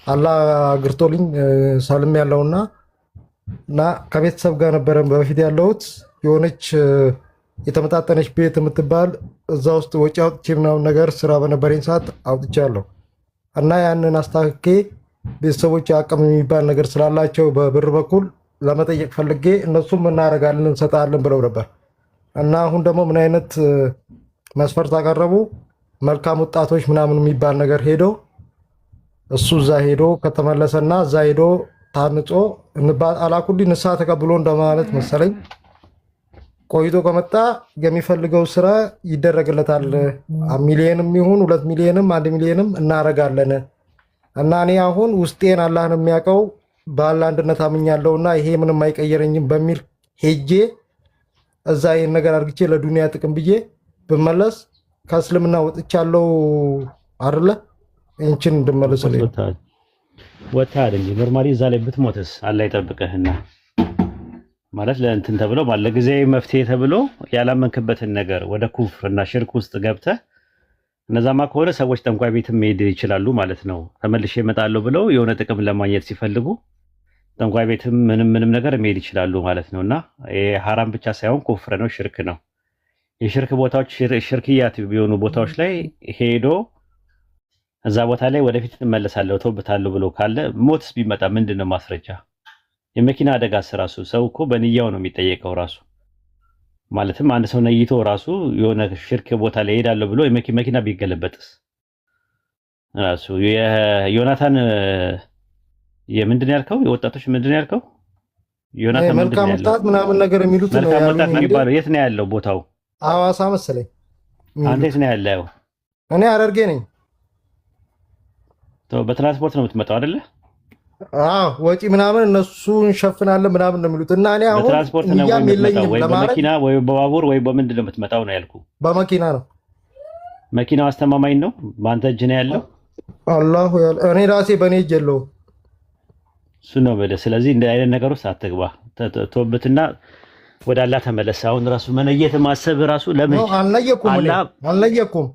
አላህ አግርቶልኝ ሳልም ያለውና እና ከቤተሰብ ጋር ነበረ በፊት ያለሁት የሆነች የተመጣጠነች ቤት የምትባል እዛ ውስጥ ወጪ አውጥቼ ምናምን ነገር ስራ በነበረኝ ሰዓት አውጥቻለሁ እና ያንን አስታክኬ ቤተሰቦች አቅም የሚባል ነገር ስላላቸው በብር በኩል ለመጠየቅ ፈልጌ እነሱም እናደርጋለን እንሰጣለን ብለው ነበር እና አሁን ደግሞ ምን አይነት መስፈርት አቀረቡ? መልካም ወጣቶች ምናምን የሚባል ነገር ሄዶ እሱ እዛ ሄዶ ከተመለሰና እዛ ሄዶ ታንጾ አላኩልኝ ንስሐ ተቀብሎ እንደማለት መሰለኝ ቆይቶ ከመጣ የሚፈልገው ስራ ይደረግለታል። ሚሊዮንም ይሁን 2 ሚሊዮንም 1 ሚሊዮንም እናረጋለን እና እኔ አሁን ውስጤን አላህን የሚያውቀው በአላህ አንድነት አምኛለሁና ይሄ ምንም አይቀየረኝም በሚል ሄጄ እዛ ይሄን ነገር አድርግቼ ለዱንያ ጥቅም ብዬ ብመለስ ከእስልምና ወጥቻለሁ አይደለ? እንችን እንድመለስልኝ ወታ አይደል? ኖርማሊ እዛ ላይ ብትሞትስ አላህ ይጠብቅህና ማለት ለእንትን ተብሎ ማለት ጊዜያዊ መፍትሄ ተብሎ ያላመንክበትን ነገር ወደ ኩፍርና ሽርክ ውስጥ ገብተህ እነዛማ ከሆነ ሰዎች ጠንቋይ ቤትም መሄድ ይችላሉ ማለት ነው። ተመልሼ እመጣለሁ ብለው የሆነ ጥቅም ለማግኘት ሲፈልጉ ጠንቋይ ቤትም ምንም ነገር መሄድ ይችላሉ ማለት ነውና ይሄ ሐራም ብቻ ሳይሆን ኩፍር ነው፣ ሽርክ ነው። የሽርክ ቦታዎች ሽርክያት የሆኑ ቦታዎች ላይ ሄዶ እዛ ቦታ ላይ ወደፊት እመለሳለሁ ተውበታለሁ ብሎ ካለ ሞትስ ቢመጣ ምንድነው ማስረጃ? የመኪና አደጋስ ራሱ ሰው እኮ በንያው ነው የሚጠየቀው ራሱ ማለትም አንድ ሰው ነይቶ ራሱ የሆነ ሽርክ ቦታ ላይ ሄዳለሁ ብሎ መኪና ቢገለበጥስ ራሱ የዮናታን የምንድን ያልከው የወጣቶች ምንድን ያልከው ዮናታን መልካም ወጣት ምናምን ነገር የሚሉት ነው። መልካም ወጣት የሚባለው የት ነው ያለው ቦታው? ሐዋሳ መሰለኝ። አንተ የት ነው ያለው? እኔ ሐረርጌ ነኝ። በትራንስፖርት ነው የምትመጣው አይደለ? አዎ ወጪ ምናምን እነሱ እንሸፍናለን ምናምን ነው የሚሉት እና እኔ አሁን በትራንስፖርት ነው የምትመጣው ወይ በመኪና ወይ በባቡር ወይ በምንድን ነው የምትመጣው ነው ያልኩ? በመኪና ነው። መኪናው አስተማማኝ ነው? በአንተ እጅ ነው ያለው? አላሁ ያለ እኔ ራሴ በእኔ እጅ የለውም። እሱ ነው በደ ስለዚህ እንደ አይነት ነገር ውስጥ አትግባ። ተውበትና ወደ አላህ ተመለስ። አሁን ራሱ መነየት ማሰብ ራሱ ለምን አልነየኩም።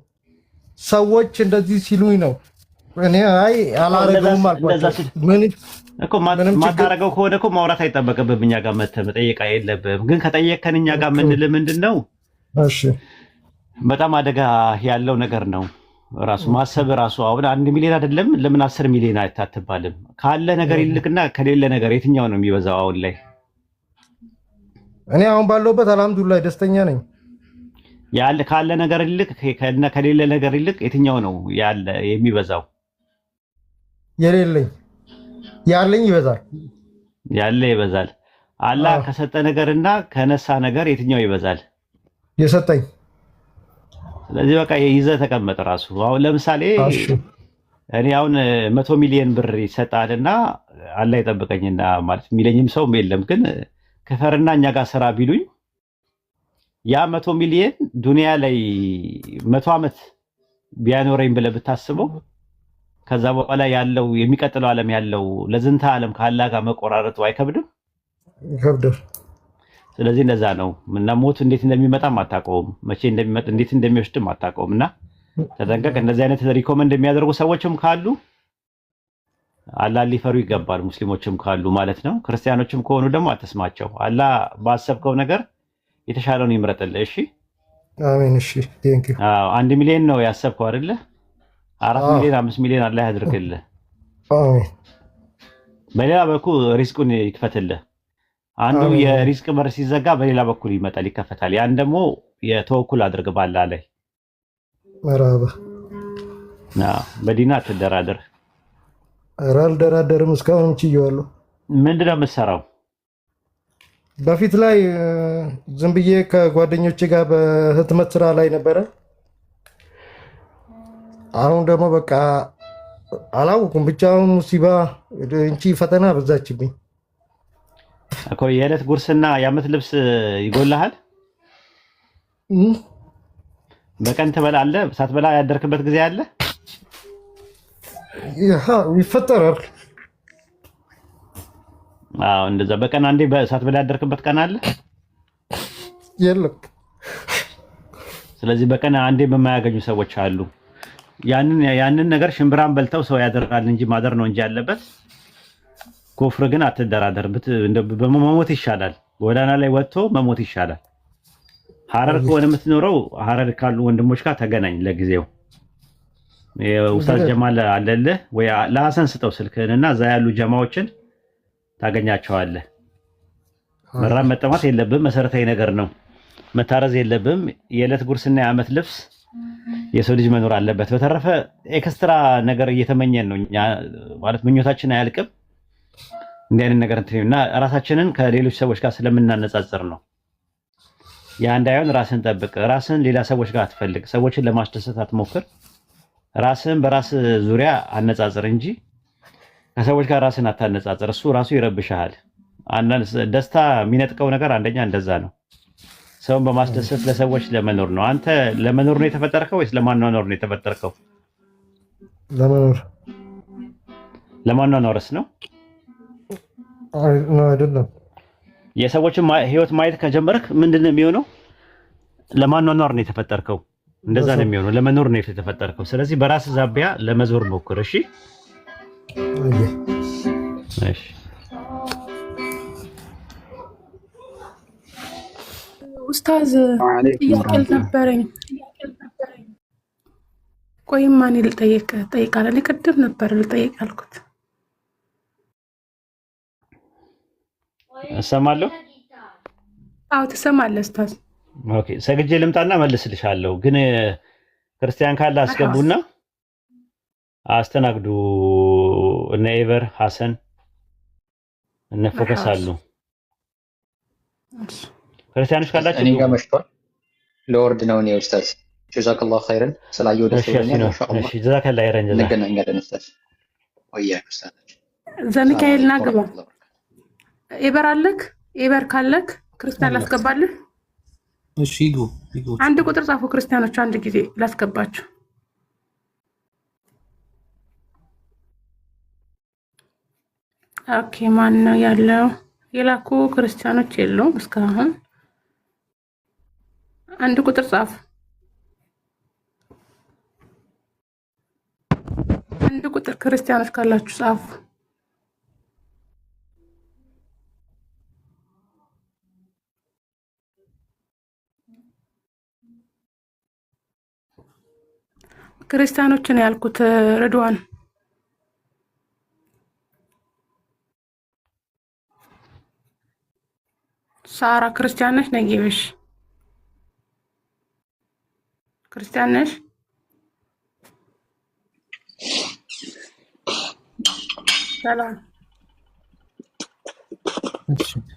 ሰዎች እንደዚህ ሲሉኝ ነው እኔ አይ አላረገውም አልኳቸው። ምን እኮ ማታረገው ከሆነ እኮ ማውራት አይጠበቅብህም። እኛ ጋር መተህ መጠየቅ የለብህም። ግን ከጠየቅከን እኛ ጋር የምንልህ ምንድን ነው? እሺ በጣም አደጋ ያለው ነገር ነው። ራሱ ማሰብ ራሱ አሁን 1 ሚሊዮን አይደለም ለምን 10 ሚሊዮን አትባልም? ካለ ነገር ይልቅና ከሌለ ነገር የትኛው ነው የሚበዛው አሁን ላይ? እኔ አሁን ባለውበት አልሐምዱሊላህ ደስተኛ ነኝ። ያለ ካለ ነገር ይልቅ ከሌለ ነገር ይልቅ የትኛው ነው ያለ የሚበዛው? የሌለኝ ያለኝ ይበዛል። ያለ ይበዛል። አላህ ከሰጠ ነገርና ከነሳ ነገር የትኛው ይበዛል? የሰጠኝ። ስለዚህ በቃ ይዘህ ተቀመጥ። ራሱ አሁን ለምሳሌ እኔ አሁን 100 ሚሊዮን ብር ይሰጣልና አላህ ይጠብቀኝና ማለት የሚለኝም ሰው የለም። ግን ክፈርና እኛ ጋር ስራ ቢሉኝ ያ 100 ሚሊዮን ዱንያ ላይ 100 ዓመት ቢያኖረኝ ብለህ ብታስበው ከዛ በኋላ ያለው የሚቀጥለው ዓለም ያለው ለዝንተ ዓለም ከአላህ ጋር መቆራረጡ አይከብድም? ይከብዳል። ስለዚህ እንደዛ ነው እና ሞት እንዴት እንደሚመጣም አታውቀውም፣ መቼ እንደሚመጣ እንዴት እንደሚወስድም አታውቀውም። እና ተጠንቀቅ። እንደዚህ አይነት ሪኮመንድ የሚያደርጉ ሰዎችም ካሉ አላህ ሊፈሩ ይገባል፣ ሙስሊሞችም ካሉ ማለት ነው። ክርስቲያኖችም ከሆኑ ደግሞ አትስማቸው። አላህ ባሰብከው ነገር የተሻለውን ይምረጥልህ። እሺ አሜን። እሺ ቴንክ ዩ። 1 ሚሊዮን ነው ያሰብከው አይደለ? 4 ሚሊዮን 5 ሚሊዮን አላህ ያድርግልህ። አሜን። በሌላ በኩል ሪዝቁን ይክፈትልህ። አንዱ የሪዝቅ በር ሲዘጋ በሌላ በኩል ይመጣል ይከፈታል። ያን ደግሞ የተወኩል አድርግ ባላህ ላይ መራባ በዲና አትደራደር። ኧረ አልደራደርም። እስካሁንም ችዬዋለሁ። ምንድን ነው የምትሰራው? በፊት ላይ ዝም ብዬ ከጓደኞቼ ጋር በህትመት ስራ ላይ ነበረ። አሁን ደግሞ በቃ አላወኩም። ብቻውን ሙሲባ እንቺ ፈተና በዛችብኝ እኮ። የዕለት ጉርስና የዓመት ልብስ ይጎልሃል። በቀን ትበላለህ? ሳትበላ ያደርክበት ጊዜ አለ? ይፈጠራል። አዎ እንደዛ። በቀን አንዴ ሳትበላ ያደርክበት ቀን አለ? የለም። ስለዚህ በቀን አንዴ በማያገኙ ሰዎች አሉ። ያንን ነገር ሽምብራን በልተው ሰው ያደርጋል እንጂ ማደር ነው እንጂ ያለበት። ኩፍር ግን አትደራደር፣ በመሞት ይሻላል። ጎዳና ላይ ወጥቶ መሞት ይሻላል። ሐረር ከሆነ የምትኖረው ሐረር ካሉ ወንድሞች ጋር ተገናኝ ለጊዜው። ኡስታዝ ጀማል አለልህ ወይ ለሐሰን ስጠው ስልክህንና እዛ ያሉ ጀማዎችን ታገኛቸዋለህ። መራብ መጠማት የለብህም፣ መሰረታዊ ነገር ነው። መታረዝ የለብህም። የዕለት ጉርስና የዓመት ልብስ የሰው ልጅ መኖር አለበት። በተረፈ ኤክስትራ ነገር እየተመኘን ነው ማለት ምኞታችን አያልቅም። እንዲህ አይነት ነገር እና ራሳችንን ከሌሎች ሰዎች ጋር ስለምናነጻጽር ነው። ያ እንዳይሆን ራስን ጠብቅ። ራስን ሌላ ሰዎች ጋር አትፈልግ። ሰዎችን ለማስደሰት አትሞክር። ራስን በራስ ዙሪያ አነጻጽር እንጂ ከሰዎች ጋር ራስን አታነጻጽር። እሱ ራሱ ይረብሻል። ደስታ የሚነጥቀው ነገር አንደኛ እንደዛ ነው። ሰውን በማስደሰት ለሰዎች ለመኖር ነው። አንተ ለመኖር ነው የተፈጠርከው ወይስ ለማኗኗር ነው የተፈጠርከው? ለመኖር። ለማኗኗርስ ነው አይደለም? የሰዎችን ህይወት ማየት ከጀመርክ ምንድን ነው የሚሆነው? ለማኗኗር ነው የተፈጠርከው። እንደዛ ነው የሚሆነው። ለመኖር ነው የተፈጠርከው። ስለዚህ በራስ ዛቢያ ለመዞር ሞክር። እሺ እሺ። ኡስታዝ ጥያቄ ነበረኝ። ቆይማ እኔ ጠይቃለሁ። ቅድም ነበር ልጠይቅ ያልኩት። እሰማለሁ። አዎ ትሰማለህ ኡስታዝ? ኦኬ፣ ሰግጄ ልምጣና መልስልሻለሁ። ግን ክርስቲያን ካለ አስገቡና አስተናግዱ። እነ ኤቨር ሐሰን እነ ፎከስ አሉ። ክርስቲያኖች ካላችሁ እኔ ጋር መሽቷል። ለወርድ ነው እኔ ኡስታዝ። ጀዛከላሁ ኸይረን ስላየው ደስ ብሎኛል። ኢንሻአላህ እሺ፣ ጀዛከላሁ ኸይረን። እንገናኛለን ኡስታዝ። ወያክ ኡስታዝ። ዘሚካኤል ና ግባ። ኤቨር አለክ? ኤቨር ካለክ ክርስቲያን ላስገባልህ። እሺ ይግቡ። አንድ ቁጥር ጻፉ ክርስቲያኖች፣ አንድ ጊዜ ላስገባችሁ። ኦኬ፣ ማን ነው ያለው? የላኩ ክርስቲያኖች የለውም እስካሁን። አንድ ቁጥር ጻፉ። አንድ ቁጥር ክርስቲያኖች ካላችሁ ጻፉ። ክርስቲያኖችን ያልኩት ርድዋን ሳራ ክርስቲያን ነሽ? ነጊብሽ ክርስቲያን ነሽ? ሰላም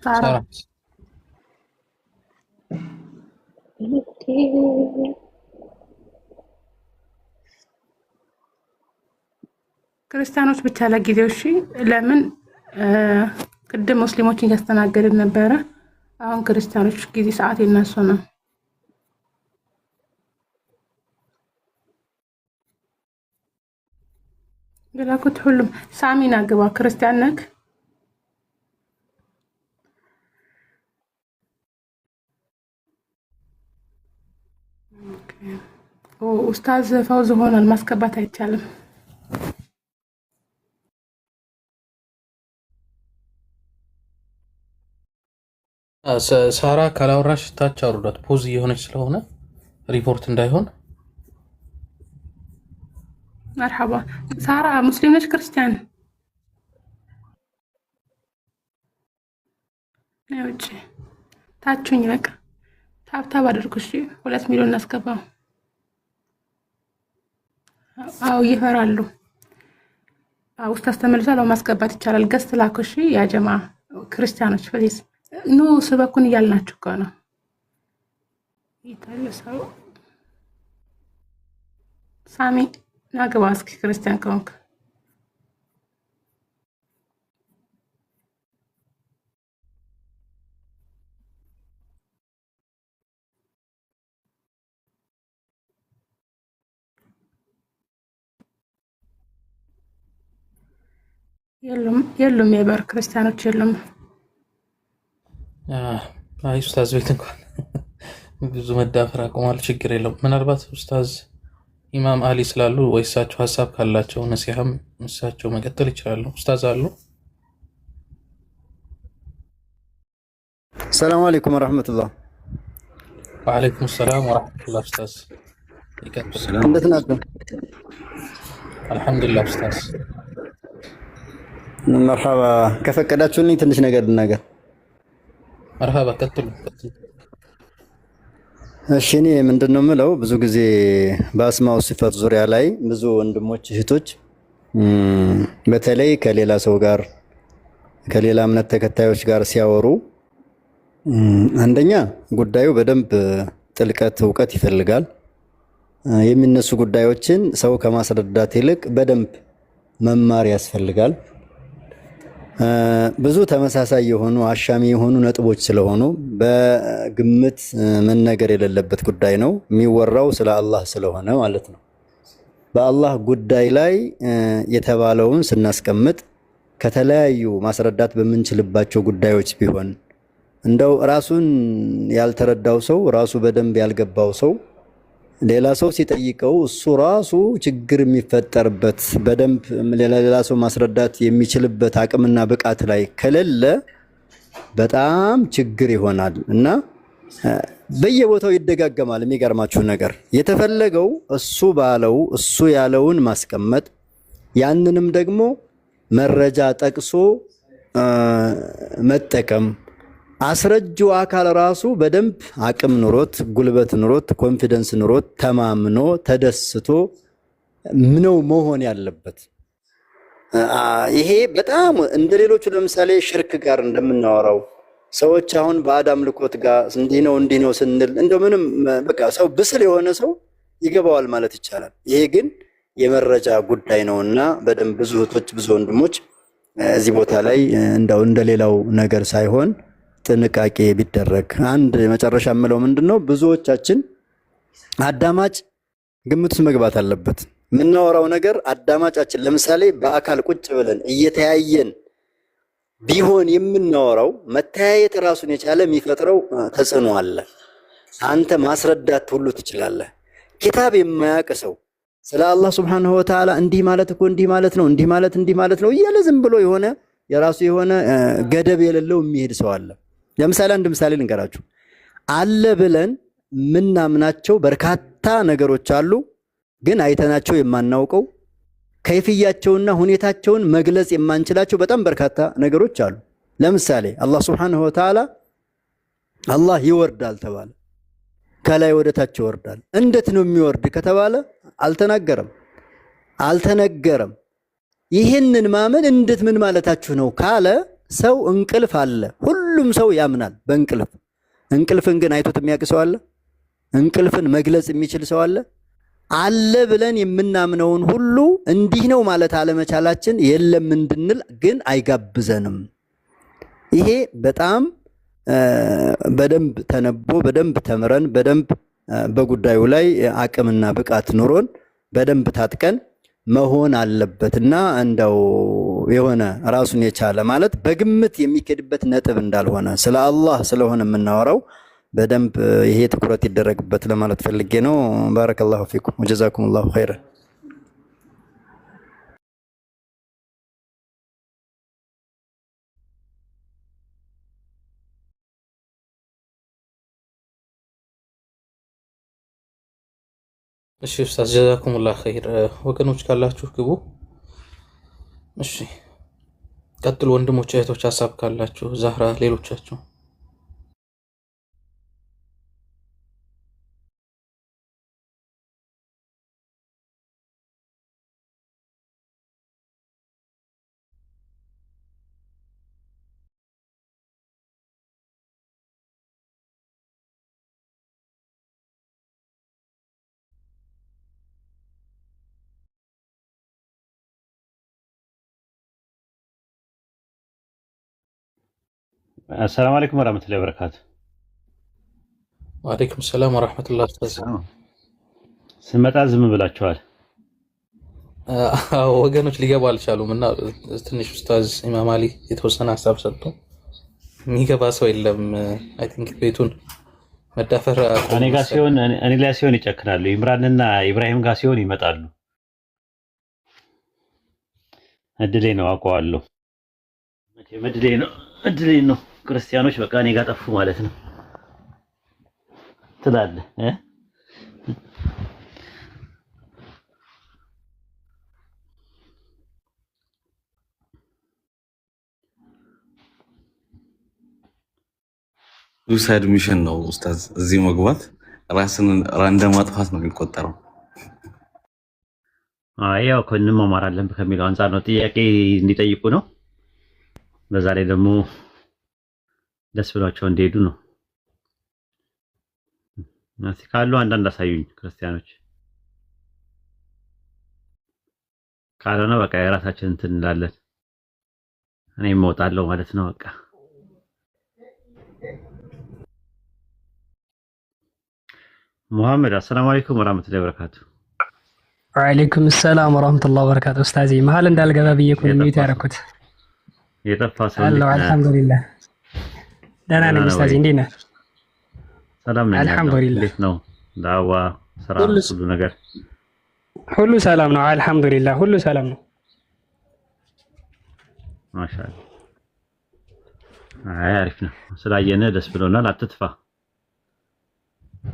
ሳራ ክርስቲያኖች ብቻ ለጊዜው። እሺ፣ ለምን ቅድም ሙስሊሞችን እያስተናገድን ነበረ። አሁን ክርስቲያኖች ጊዜ ሰዓት የነሱ ነው። የላኩት ሁሉም ሳሚና ግባ። ክርስቲያን ነክ? ኡስታዝ ፈውዝ ሆኗል። ማስገባት አይቻልም። ሳራ ካላወራሽ ታች አውርዷት፣ ፖዝ እየሆነች ስለሆነ ሪፖርት እንዳይሆን። መርሐባ። ሳራ ሙስሊም ነች ክርስቲያን? ውጭ ታችሁኝ። በቃ ታብታብ አድርጉ። እሺ፣ 2 ሚሊዮን እናስገባው። አዎ ይፈራሉ። ኡስታዝ ተመልሷል። ማስገባት ይቻላል። ገስት ላኩ። እሺ ያ ጀማ ክርስቲያኖች ፕሊዝ ኑ ስበኩን እያልናችሁ እኮ ነው። ይታለሰው ሳሚ ናግባ እስኪ ክርስቲያን ከሆንክ የሉም። የበር ክርስቲያኖች የሉም። አይ ኡስታዝ ቤት እንኳን ብዙ መዳፈር አቁሟል። ችግር የለውም። ምናልባት ኡስታዝ ኢማም አሊ ስላሉ ወይሳቸው ሐሳብ ካላቸው ነሲሃም እሳቸው መቀጠል ይችላሉ። ኡስታዝ አሉ። ሰላም አለይኩም ወራህመቱላህ። ወአለይኩም ሰላም ወራህመቱላህ። ኡስታዝ ይቀጥሉ። እንዴት ናችሁ? አልሐምዱሊላህ ኡስታዝ። መርሐባ። ከፈቀዳችሁልኝ ትንሽ ነገር ልናገር። መርሐባ፣ ቀጥሉ። እሺ፣ እኔ ምንድነው የምለው ብዙ ጊዜ በአስማው ሲፈት ዙሪያ ላይ ብዙ ወንድሞች እህቶች በተለይ ከሌላ ሰው ጋር ከሌላ እምነት ተከታዮች ጋር ሲያወሩ አንደኛ ጉዳዩ በደንብ ጥልቀት እውቀት ይፈልጋል። የሚነሱ ጉዳዮችን ሰው ከማስረዳት ይልቅ በደንብ መማር ያስፈልጋል። ብዙ ተመሳሳይ የሆኑ አሻሚ የሆኑ ነጥቦች ስለሆኑ በግምት መነገር የሌለበት ጉዳይ ነው። የሚወራው ስለ አላህ ስለሆነ ማለት ነው። በአላህ ጉዳይ ላይ የተባለውን ስናስቀምጥ ከተለያዩ ማስረዳት በምንችልባቸው ጉዳዮች ቢሆን እንደው ራሱን ያልተረዳው ሰው ራሱ በደንብ ያልገባው ሰው ሌላ ሰው ሲጠይቀው እሱ ራሱ ችግር የሚፈጠርበት በደንብ ሌላ ሰው ማስረዳት የሚችልበት አቅምና ብቃት ላይ ከሌለ በጣም ችግር ይሆናል እና በየቦታው ይደጋገማል። የሚገርማችሁ ነገር የተፈለገው እሱ ባለው እሱ ያለውን ማስቀመጥ ያንንም ደግሞ መረጃ ጠቅሶ መጠቀም አስረጂው አካል ራሱ በደንብ አቅም ኑሮት ጉልበት ኑሮት ኮንፊደንስ ኑሮት ተማምኖ ተደስቶ ምነው መሆን ያለበት። ይሄ በጣም እንደሌሎቹ ለምሳሌ ሽርክ ጋር እንደምናወራው ሰዎች አሁን ባዕድ አምልኮት ጋር እንዲህ ነው ስንል እንደው ምንም በቃ ሰው ብስል የሆነ ሰው ይገባዋል ማለት ይቻላል። ይሄ ግን የመረጃ ጉዳይ ነውና በደንብ ብዙ እህቶች ብዙ ወንድሞች እዚህ ቦታ ላይ እንደው እንደሌላው ነገር ሳይሆን ጥንቃቄ ቢደረግ። አንድ መጨረሻ የምለው ምንድነው ብዙዎቻችን አዳማጭ ግምት ውስጥ መግባት አለበት። የምናወራው ነገር አዳማጫችን ለምሳሌ በአካል ቁጭ ብለን እየተያየን ቢሆን የምናወራው መተያየት ራሱን የቻለ የሚፈጥረው ተጽዕኖ አለ። አንተ ማስረዳት ሁሉ ትችላለህ። ኪታብ የማያውቅ ሰው ስለ አላህ ሱብሓነሁ ወተዓላ እንዲህ ማለት እኮ እንዲህ ማለት ነው እንዲህ ማለት ነው እያለ ዝም ብሎ የሆነ የራሱ የሆነ ገደብ የሌለው የሚሄድ ሰው አለ። ለምሳሌ አንድ ምሳሌ ልንገራችሁ። አለ ብለን ምናምናቸው በርካታ ነገሮች አሉ፣ ግን አይተናቸው የማናውቀው ከይፍያቸውና ሁኔታቸውን መግለጽ የማንችላቸው በጣም በርካታ ነገሮች አሉ። ለምሳሌ አላህ ሱብሓነሁ ወተዓላ አላህ ይወርዳል ተባለ። ከላይ ወደ ታች ይወርዳል። እንዴት ነው የሚወርድ ከተባለ አልተነገረም። ይህንን ማመን እንዴት ምን ማለታችሁ ነው ካለ ሰው እንቅልፍ አለ። ሁሉም ሰው ያምናል በእንቅልፍ። እንቅልፍን ግን አይቶት የሚያውቅ ሰው አለ? እንቅልፍን መግለጽ የሚችል ሰው አለ? አለ ብለን የምናምነውን ሁሉ እንዲህ ነው ማለት አለመቻላችን የለም እንድንል ግን አይጋብዘንም። ይሄ በጣም በደንብ ተነቦ በደንብ ተምረን በደንብ በጉዳዩ ላይ አቅምና ብቃት ኑሮን በደንብ ታጥቀን መሆን አለበትና እንደው የሆነ ራሱን የቻለ ማለት በግምት የሚከድበት ነጥብ እንዳልሆነ ስለ አላህ ስለሆነ የምናወራው በደንብ ይሄ ትኩረት ይደረግበት ለማለት ፈልጌ ነው። ባረከላሁ ፊኩም ወጀዛኩሙላሁ ኸይረን። እሺ ኡስታዝ ጀዛኩሙላህ ኸይር። ወገኖች ካላችሁ ግቡ። እሺ ቀጥሉ ወንድሞች እህቶች፣ ሀሳብ ካላችሁ ዛህራ፣ ሌሎቻችሁ። السلام عليكم ورحمة الله وبركاته. وعليكم السلام ورحمة الله وبركاته. ስመጣ ዝም ብላችኋል። ወገኖች ሊገቡ አልቻሉም እና ትንሽ ኡስታዝ ኢማም አሊ የተወሰነ ሀሳብ ሰጥቶ የሚገባ ሰው የለም። አይ ቲንክ ቤቱን መዳፈር እኔ ጋር ሲሆን እኔ ላይ ሲሆን ይጨክናሉ። ኢምራንና ኢብራሂም ጋር ሲሆን ይመጣሉ። እድሌ ነው አውቀዋለሁ። መቼም እድሌ ነው። ክርስቲያኖች በቃ እኔ ጋር ጠፉ ማለት ነው ትላለህ እ ሱሳይድ ሚሽን ነው ኡስታዝ። እዚህ መግባት ራስን እንደ ማጥፋት ነው የሚቆጠረው። ያው እንማማራለን ከሚለው አንፃር ነው ጥያቄ እንዲጠይቁ ነው። በዛ ላይ ደግሞ ደስ ብሏቸው እንዲሄዱ ነው። እስኪ ካሉ አንዳንድ አሳዩኝ ክርስቲያኖች። ካልሆነ በቃ የራሳችን እንትን እንላለን። እኔም እወጣለሁ ማለት ነው በቃ። ሙሐመድ አሰላሙ አለይኩም ወራህመቱላሂ ወበረካቱ። ወአለይኩም ሰላም ወራህመቱላሂ ወበረካቱ። ኡስታዚ መሀል እንዳልገባ ብዬ እኮ ነው ያደረኩት። የጠፋ ሰው አላህ አልሐምዱሊላህ። ደህና ነኝ ኡስታዚ፣ እንዴት ነህ? ሰላም ነኝ አልሐምዱሊላህ። እንዴት ነው ዳዋ ስራ ሁሉ ነገር? ሁሉ ሰላም ነው አልሐምዱሊላህ፣ ሁሉ ሰላም ነው ማሻአላህ። አሪፍ ነው። ስላየነህ ደስ ብሎናል። አትጥፋ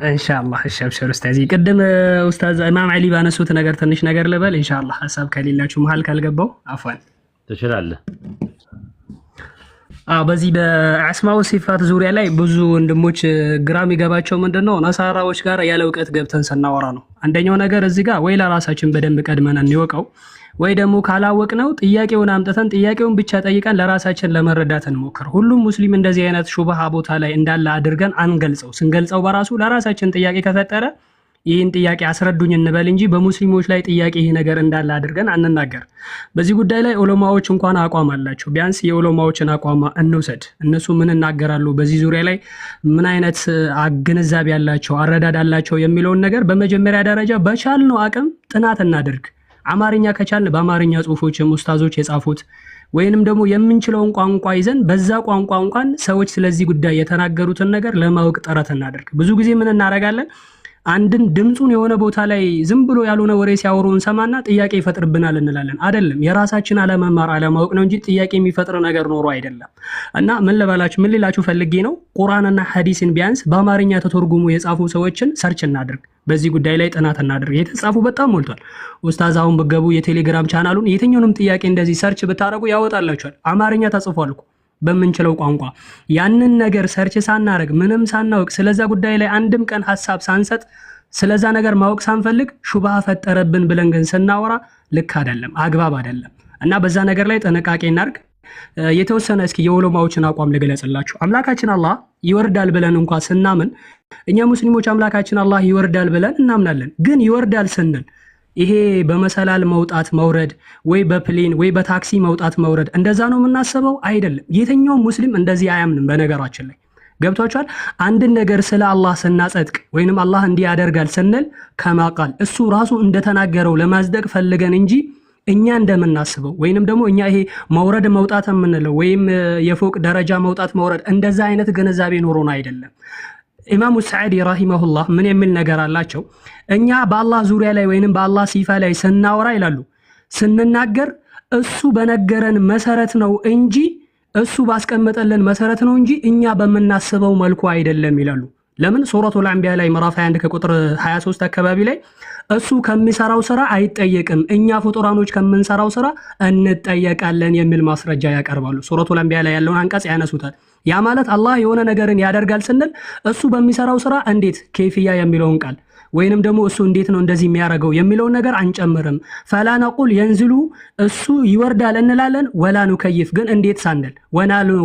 ኢንሻአላህ። እሺ አብሽር ኡስታዚ። ቅድም ኡስታዝ ኢማም አሊ ባነሱት ነገር ትንሽ ነገር ልበል ኢንሻአላህ። ሐሳብ ከሌላችሁ መሀል ካልገባው አፍዋን ትችላለህ። በዚህ በአስማው ሲፋት ዙሪያ ላይ ብዙ ወንድሞች ግራ የሚገባቸው ምንድነው ነሳራዎች ጋር ያለ እውቀት ገብተን ስናወራ ነው። አንደኛው ነገር እዚህ ጋር ወይ ለራሳችን በደንብ ቀድመን እንወቀው ወይ ደግሞ ካላወቅነው ጥያቄውን አምጥተን ጥያቄውን ብቻ ጠይቀን ለራሳችን ለመረዳት እንሞክር። ሁሉም ሙስሊም እንደዚህ አይነት ሹብሃ ቦታ ላይ እንዳለ አድርገን አንገልጸው። ስንገልጸው በራሱ ለራሳችን ጥያቄ ከፈጠረ ይህን ጥያቄ አስረዱኝ እንበል እንጂ በሙስሊሞች ላይ ጥያቄ ይህ ነገር እንዳለ አድርገን አንናገር። በዚህ ጉዳይ ላይ ዑለማዎች እንኳን አቋም አላቸው። ቢያንስ የዑለማዎችን አቋም እንውሰድ። እነሱ ምን እናገራሉ፣ በዚህ ዙሪያ ላይ ምን አይነት ግንዛቤ ያላቸው አረዳድ አላቸው የሚለውን ነገር በመጀመሪያ ደረጃ በቻልነው አቅም ጥናት እናድርግ። አማርኛ ከቻልን በአማርኛ ጽሁፎችም ኡስታዞች የጻፉት ወይንም ደግሞ የምንችለውን ቋንቋ ይዘን በዛ ቋንቋ እንኳን ሰዎች ስለዚህ ጉዳይ የተናገሩትን ነገር ለማወቅ ጥረት እናድርግ። ብዙ ጊዜ ምን እናደርጋለን? አንድን ድምጹን የሆነ ቦታ ላይ ዝም ብሎ ያልሆነ ወሬ ሲያወሩ እንሰማና ጥያቄ ይፈጥርብናል እንላለን። አይደለም፣ የራሳችን አለመማር አለማወቅ ነው እንጂ ጥያቄ የሚፈጥር ነገር ኖሮ አይደለም። እና ምን ልላችሁ ፈልጌ ነው፣ ቁርአንና ሐዲስን ቢያንስ በአማርኛ ተተርጉሙ የጻፉ ሰዎችን ሰርች እናድርግ። በዚህ ጉዳይ ላይ ጥናት እናድርግ። የተጻፉ በጣም ሞልቷል። ኡስታዝ አሁን ብትገቡ የቴሌግራም ቻናሉን የትኛውንም ጥያቄ እንደዚህ ሰርች ብታረጉ ያወጣላችኋል። አማርኛ ተጽፏል እኮ በምንችለው ቋንቋ። ያንን ነገር ሰርች ሳናረግ ምንም ሳናውቅ ስለዛ ጉዳይ ላይ አንድም ቀን ሐሳብ ሳንሰጥ ስለዛ ነገር ማወቅ ሳንፈልግ ሹብሃ ፈጠረብን ብለን ግን ስናወራ ልክ አይደለም፣ አግባብ አይደለም። እና በዛ ነገር ላይ ጥንቃቄ እናድርግ። የተወሰነ እስኪ የዑለማዎችን አቋም ልገለጽላችሁ። አምላካችን አላህ ይወርዳል ብለን እንኳን ስናምን እኛ ሙስሊሞች አምላካችን አላህ ይወርዳል ብለን እናምናለን። ግን ይወርዳል ስንል ይሄ በመሰላል መውጣት መውረድ ወይ በፕሌን ወይ በታክሲ መውጣት መውረድ እንደዛ ነው የምናስበው? አይደለም። የትኛውም ሙስሊም እንደዚህ አያምንም። በነገራችን ላይ ገብቷችኋል? አንድን ነገር ስለ አላህ ስናጸድቅ ወይንም አላህ እንዲህ ያደርጋል ስንል ከማቃል እሱ ራሱ እንደተናገረው ለማጽደቅ ፈልገን እንጂ እኛ እንደምናስበው ወይንም ደግሞ እኛ ይሄ መውረድ መውጣት የምንለው ወይም የፎቅ ደረጃ መውጣት መውረድ እንደዛ አይነት ግንዛቤ ኖሮን አይደለም። ኢማሙ ሰዓዲ ረሂመሁላህ ምን የሚል ነገር አላቸው? እኛ በአላህ ዙሪያ ላይ ወይንም በአላህ ሲፋ ላይ ስናወራ ይላሉ ስንናገር እሱ በነገረን መሰረት ነው እንጂ እሱ ባስቀመጠልን መሰረት ነው እንጂ እኛ በምናስበው መልኩ አይደለም ይላሉ። ለምን? ሱረቱል አንቢያ ላይ ምዕራፍ 21 ከቁጥር 23 አካባቢ ላይ እሱ ከሚሰራው ስራ አይጠየቅም፣ እኛ ፍጡራኖች ከምንሰራው ስራ እንጠየቃለን የሚል ማስረጃ ያቀርባሉ። ሱረቱል አንቢያ ላይ ያለውን አንቀጽ ያነሱታል። ያ ማለት አላህ የሆነ ነገርን ያደርጋል ስንል እሱ በሚሰራው ስራ እንዴት ኬፍያ የሚለውን ቃል ወይንም ደግሞ እሱ እንዴት ነው እንደዚህ የሚያደርገው የሚለውን ነገር አንጨምርም። ፈላ ነቁል የንዝሉ እሱ ይወርዳል እንላለን። ወላ ኑከይፍ ግን እንዴት ሳንል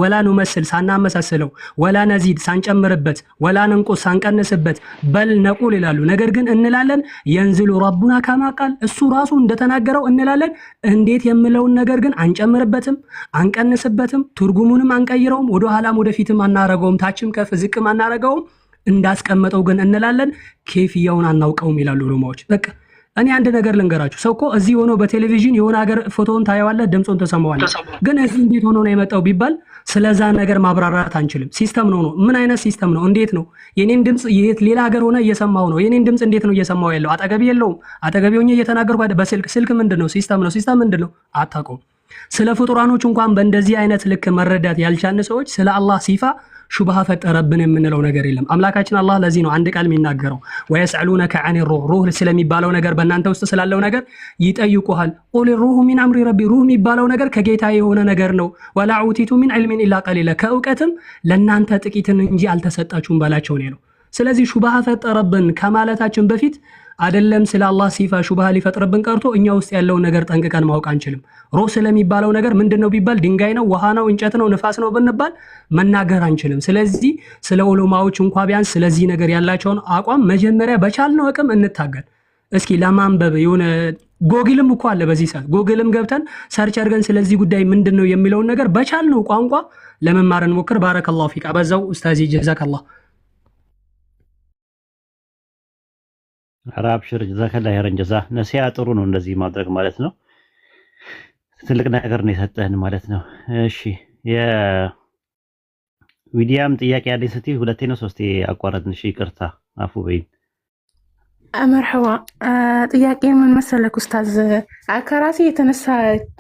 ወላ ኑመስል ሳናመሳስለው ወላ ነዚድ ሳንጨምርበት ወላ ንንቁስ ሳንቀንስበት በል ነቁል ይላሉ። ነገር ግን እንላለን የንዝሉ ረቡና ከማ ቃል እሱ ራሱ እንደተናገረው እንላለን። እንዴት የሚለውን ነገር ግን አንጨምርበትም፣ አንቀንስበትም፣ ትርጉሙንም አንቀይረውም፣ ወደ ኋላም ወደፊትም አናረገውም፣ ታችም ከፍ ዝቅም አናረገውም። እንዳስቀመጠው ግን እንላለን። ኬፍያውን አናውቀውም ይላሉ ዑለማዎች። በቃ እኔ አንድ ነገር ልንገራችሁ። ሰው እኮ እዚህ ሆኖ በቴሌቪዥን የሆነ ሀገር ፎቶውን ታየዋለህ፣ ድምፁን ተሰማዋለህ። ግን እዚህ እንዴት ሆኖ ነው የመጣው ቢባል ስለዛ ነገር ማብራራት አንችልም። ሲስተም ነው። ምን አይነት ሲስተም ነው? እንዴት ነው የኔን ድምፅ ሌላ ሀገር ሆነ እየሰማው ነው? የኔን ድምፅ እንዴት ነው እየሰማው ያለው? አጠገቢ የለውም። አጠገቢ ሆኜ እየተናገርኩ በስልክ ምንድን ነው? ሲስተም ነው። ሲስተም ምንድን ነው? አታውቀውም። ስለ ፍጡራኖች እንኳን በእንደዚህ አይነት ልክ መረዳት ያልቻልን ሰዎች ስለ አላህ ሲፋ ሹብሃ ፈጠረብን የምንለው ነገር የለም። አምላካችን አላህ ለዚህ ነው አንድ ቃል የሚናገረው ወየስአሉነከ ዐኒ ሩህ ስለሚባለው ነገር በእናንተ ውስጥ ስላለው ነገር ይጠይቁሃል። ቁል ሩህ ሚን አምሪ ረቢ፣ ሩህ የሚባለው ነገር ከጌታ የሆነ ነገር ነው። ወላ ኡቲቱ ሚን ዒልሚን ኢላ ቀሊላ፣ ከእውቀትም ለእናንተ ጥቂትን እንጂ አልተሰጣችሁም በላቸው ነው። ስለዚህ ሹብሃ ፈጠረብን ከማለታችን በፊት አይደለም ስለ አላህ ሲፋ ሹብሃ ሊፈጥርብን ቀርቶ እኛ ውስጥ ያለውን ነገር ጠንቅቀን ማወቅ አንችልም። ሩህ ስለሚባለው ነገር ምንድነው ቢባል ድንጋይ ነው፣ ውሃ ነው፣ እንጨት ነው፣ ንፋስ ነው ብንባል መናገር አንችልም። ስለዚህ ስለ ዑለማዎች እንኳን ቢያንስ ስለዚህ ነገር ያላቸውን አቋም መጀመሪያ በቻልነው አቅም እንታገል። እስኪ ለማንበብ የሆነ ጎግልም እኮ አለ በዚህ ሰዓት ጎግልም ገብተን ሰርች አድርገን ስለዚህ ጉዳይ ምንድነው የሚለውን ነገር በቻልነው ቋንቋ ለመማር እንሞክር። ባረከላሁ ፊክ። አበዛው ኡስታዚ ጀዛከላህ። አብሽር ጀዛከላህ ኸይረን ጀዛ። ነሲያ ጥሩ ነው እንደዚህ ማድረግ ማለት ነው። ትልቅ ነገር ነው የሰጠህን ማለት ነው። እሺ የዊዲያም ጥያቄ ያለኝ ስትይ ሁለቴ ነው ሶስቴ አቋረጥን። እሺ ይቅርታ አፉ በይኝ። መርሐባ። ጥያቄ ምን መሰለክ ኡስታዝ፣ ከራሴ የተነሳ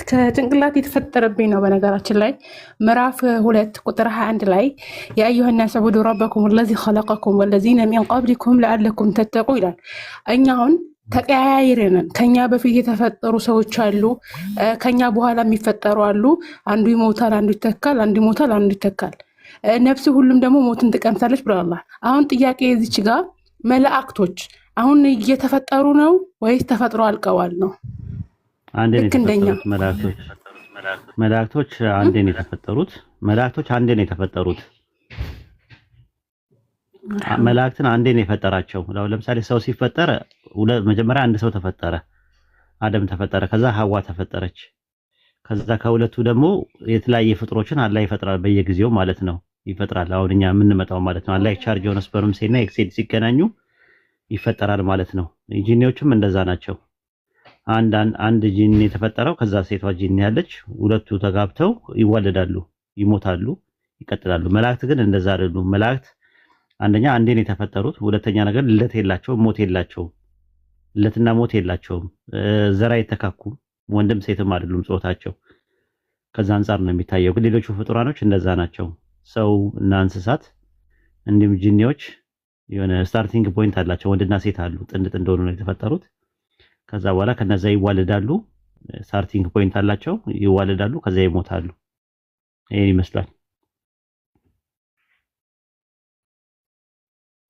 ከጭንቅላት የተፈጠረብኝ ነው። በነገራችን ላይ ምዕራፍ 2 ቁጥር 21 ላይ የአዩሃ ናስ ዕቡዱ ረበኩም ወለዚ ኸለቀኩም ወለዚነ ሚን ቀብሊኩም ለዓለኩም ተተቁ ይላል። እኛ አሁን ተቀያይረን ከኛ በፊት የተፈጠሩ ሰዎች አሉ፣ ከኛ በኋላ የሚፈጠሩ አሉ። አንዱ ይሞታል፣ አንዱ ይተካል፣ አንዱ ይሞታል፣ አንዱ ይተካል። ነፍስ ሁሉም ደግሞ ሞትን ትቀምሳለች ብለዋል። አሁን ጥያቄ እዚች ጋር መላእክቶች አሁን እየተፈጠሩ ነው ወይስ ተፈጥሮ አልቀዋል ነው? አንዴ ነው የተፈጠሩት መላእክቶች አንዴ ነው የተፈጠሩት። መላእክቶች አንዴ ነው የተፈጠሩት። መላእክትን አንዴ ነው የፈጠራቸው። ለምሳሌ ሰው ሲፈጠር መጀመሪያ አንድ ሰው ተፈጠረ፣ አደም ተፈጠረ፣ ከዛ ሐዋ ተፈጠረች። ከዛ ከሁለቱ ደግሞ የተለያየ ፍጥሮችን አላህ ይፈጥራል በየጊዜው ማለት ነው። ይፈጥራል። አሁን እኛ የምንመጣው ማለት ነው። አላህ ቻርጅ የሆነ ስፐርም ሴልና ኤክሴል ሲገናኙ ይፈጠራል ማለት ነው። ጂኒዎችም እንደዛ ናቸው። አንድ ጂኒ የተፈጠረው ከዛ ሴቷ ጂኒ ያለች፣ ሁለቱ ተጋብተው ይዋለዳሉ፣ ይሞታሉ፣ ይቀጥላሉ። መላእክት ግን እንደዛ አይደሉም። መላእክት አንደኛ አንዴ ነው የተፈጠሩት፣ ሁለተኛ ነገር ልደት የላቸውም፣ ሞት የላቸውም። ልደትና ሞት የላቸውም። ዘራ የተካኩም ወንድም ሴትም አይደሉም ጾታቸው። ከዛ አንፃር ነው የሚታየው። ግን ሌሎቹ ፍጡራኖች እንደዛ ናቸው። ሰው እና እንስሳት እንዲሁም ጂኒዎች የሆነ ስታርቲንግ ፖይንት አላቸው። ወንድና ሴት አሉ፣ ጥንድ ጥንድ ሆነው ነው የተፈጠሩት። ከዛ በኋላ ከነዛ ይዋለዳሉ። ስታርቲንግ ፖይንት አላቸው፣ ይዋለዳሉ፣ ከዛ ይሞታሉ። ይሄን ይመስላል።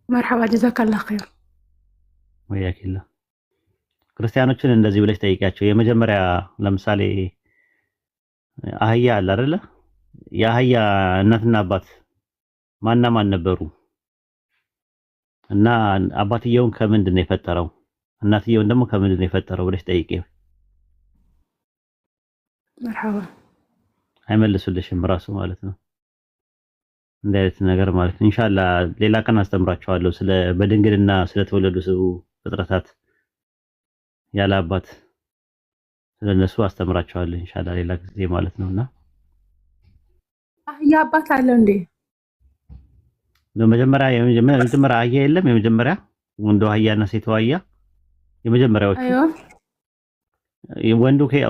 መርሐባ ጀዛከላህ ኸይር። ወያኪላ ክርስቲያኖችን እንደዚህ ብለሽ ጠይቂያቸው። የመጀመሪያ ለምሳሌ አህያ አለ አይደለ? የአህያ እናትና አባት ማና ማን ነበሩ? እና አባትየውን ከምንድን ነው የፈጠረው? እናትየውን ደግሞ ከምንድን ነው የፈጠረው ብለሽ ጠይቂው። መርሐባ አይመልሱልሽም ራሱ ማለት ነው። እንደ አይነት ነገር ማለት ነው። ኢንሻአላህ ሌላ ቀን አስተምራቸዋለሁ ስለ በድንግልና ስለተወለዱ ፍጥረታት ያለ አባት ስለነሱ አስተምራቸዋለሁ ኢንሻአላህ ሌላ ጊዜ ማለት ነውና። አህያ አባት አለው እንዴ? የመጀመሪያ አህያ የለም። የመጀመሪያ ወንዱ አህያና ሴቷ አህያ የመጀመሪያዎቹ።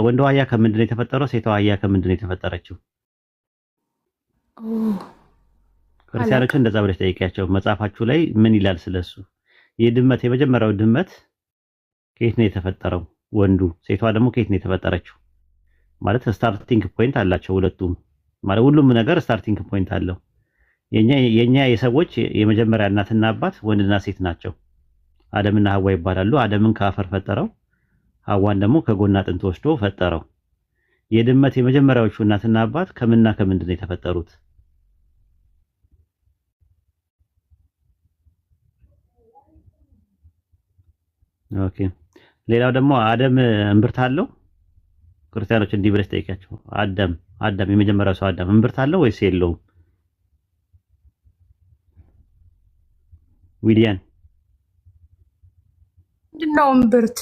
ወንዱ አህያ ከምንድን ነው የተፈጠረው? ሴቷ አህያ ከምንድን ነው የተፈጠረችው? ክርስቲያኖችን እንደዛ ብለሽ ጠይቂያቸው። መጽሐፋችሁ ላይ ምን ይላል ስለሱ? የድመት የመጀመሪያው ድመት ከየት ነው የተፈጠረው? ወንዱ። ሴቷ ደግሞ ከየት ነው የተፈጠረችው? ማለት ስታርቲንግ ፖይንት አላቸው ሁለቱም። ማለት ሁሉም ነገር ስታርቲንግ ፖይንት አለው። የኛ የሰዎች የመጀመሪያ እናትና አባት ወንድና ሴት ናቸው። አደምና ሐዋ ይባላሉ። አደምን ከአፈር ፈጠረው፣ ሐዋን ደግሞ ከጎን አጥንት ወስዶ ፈጠረው። የድመት የመጀመሪያዎቹ እናትና አባት ከምንና ከምንድን ነው የተፈጠሩት? ኦኬ። ሌላው ደግሞ አደም እምብርት አለው? ክርስቲያኖች እንዲህ ብለሽ ጠይቂያቸው። አዳም የመጀመሪያው ሰው አዳም እምብርት አለው ወይስ የለውም? ዊዲያን ምንድነው እምብርት?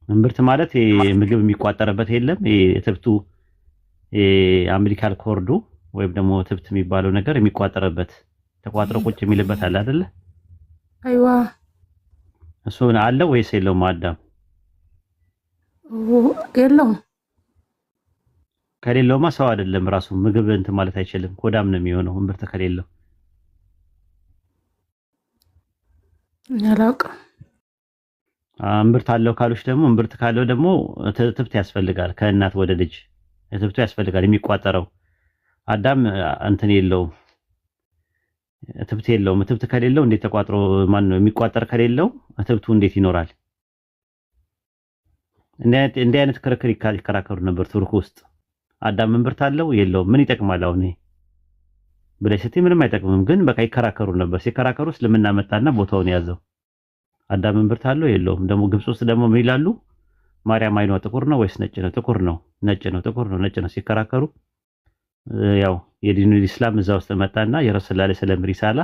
እምብርት ማለት ምግብ የሚቋጠርበት የለም የትብቱ አምቢሊካል ኮርዱ ወይም ደግሞ ትብት የሚባለው ነገር የሚቋጠርበት ተቋጥሮ ቁጭ የሚልበት አለ አይደለ? አይዋ እሱ አለ ወይስ የለውም? አዳም የለውም። ከሌለውማ ሰው አይደለም ራሱ ምግብ እንትን ማለት አይችልም። ኮዳም ነው የሚሆነው እምብርት ከሌለው። አላውቅም። እምብርት አለው ካሉሽ ደግሞ እምብርት ካለው ደግሞ ትብት ያስፈልጋል። ከእናት ወደ ልጅ ትብቱ ያስፈልጋል የሚቋጠረው። አዳም እንትን የለውም ትብት የለውም። ትብት ከሌለው እንዴት ተቋጥሮ ማን ነው የሚቋጠር? ከሌለው ትብቱ እንዴት ይኖራል? እንዴ አይነት ክርክር ይከራከሩ ነበር ቱርክ ውስጥ። አዳም እምብርት አለው የለውም ምን ይጠቅማል አሁን ይሄ ብለሽ ስትይ ምንም አይጠቅምም። ግን በቃ ይከራከሩ ነበር። ሲከራከሩ እስልምና መጣና ቦታውን ያዘው። አዳም እምብርት አለው የለውም። ደግሞ ግብጽ ውስጥ ደግሞ ምን ይላሉ? ማርያም አይኗ ጥቁር ነው ወይስ ነጭ ነው? ጥቁር ነው። ነጭ ነው። ጥቁር ነው። ነጭ ነው። ሲከራከሩ ያው የዲኑ ኢስላም እዛ ውስጥ መጣና የረሱል ሰለላሁ ዐለይሂ ወሰለም ሪሳላ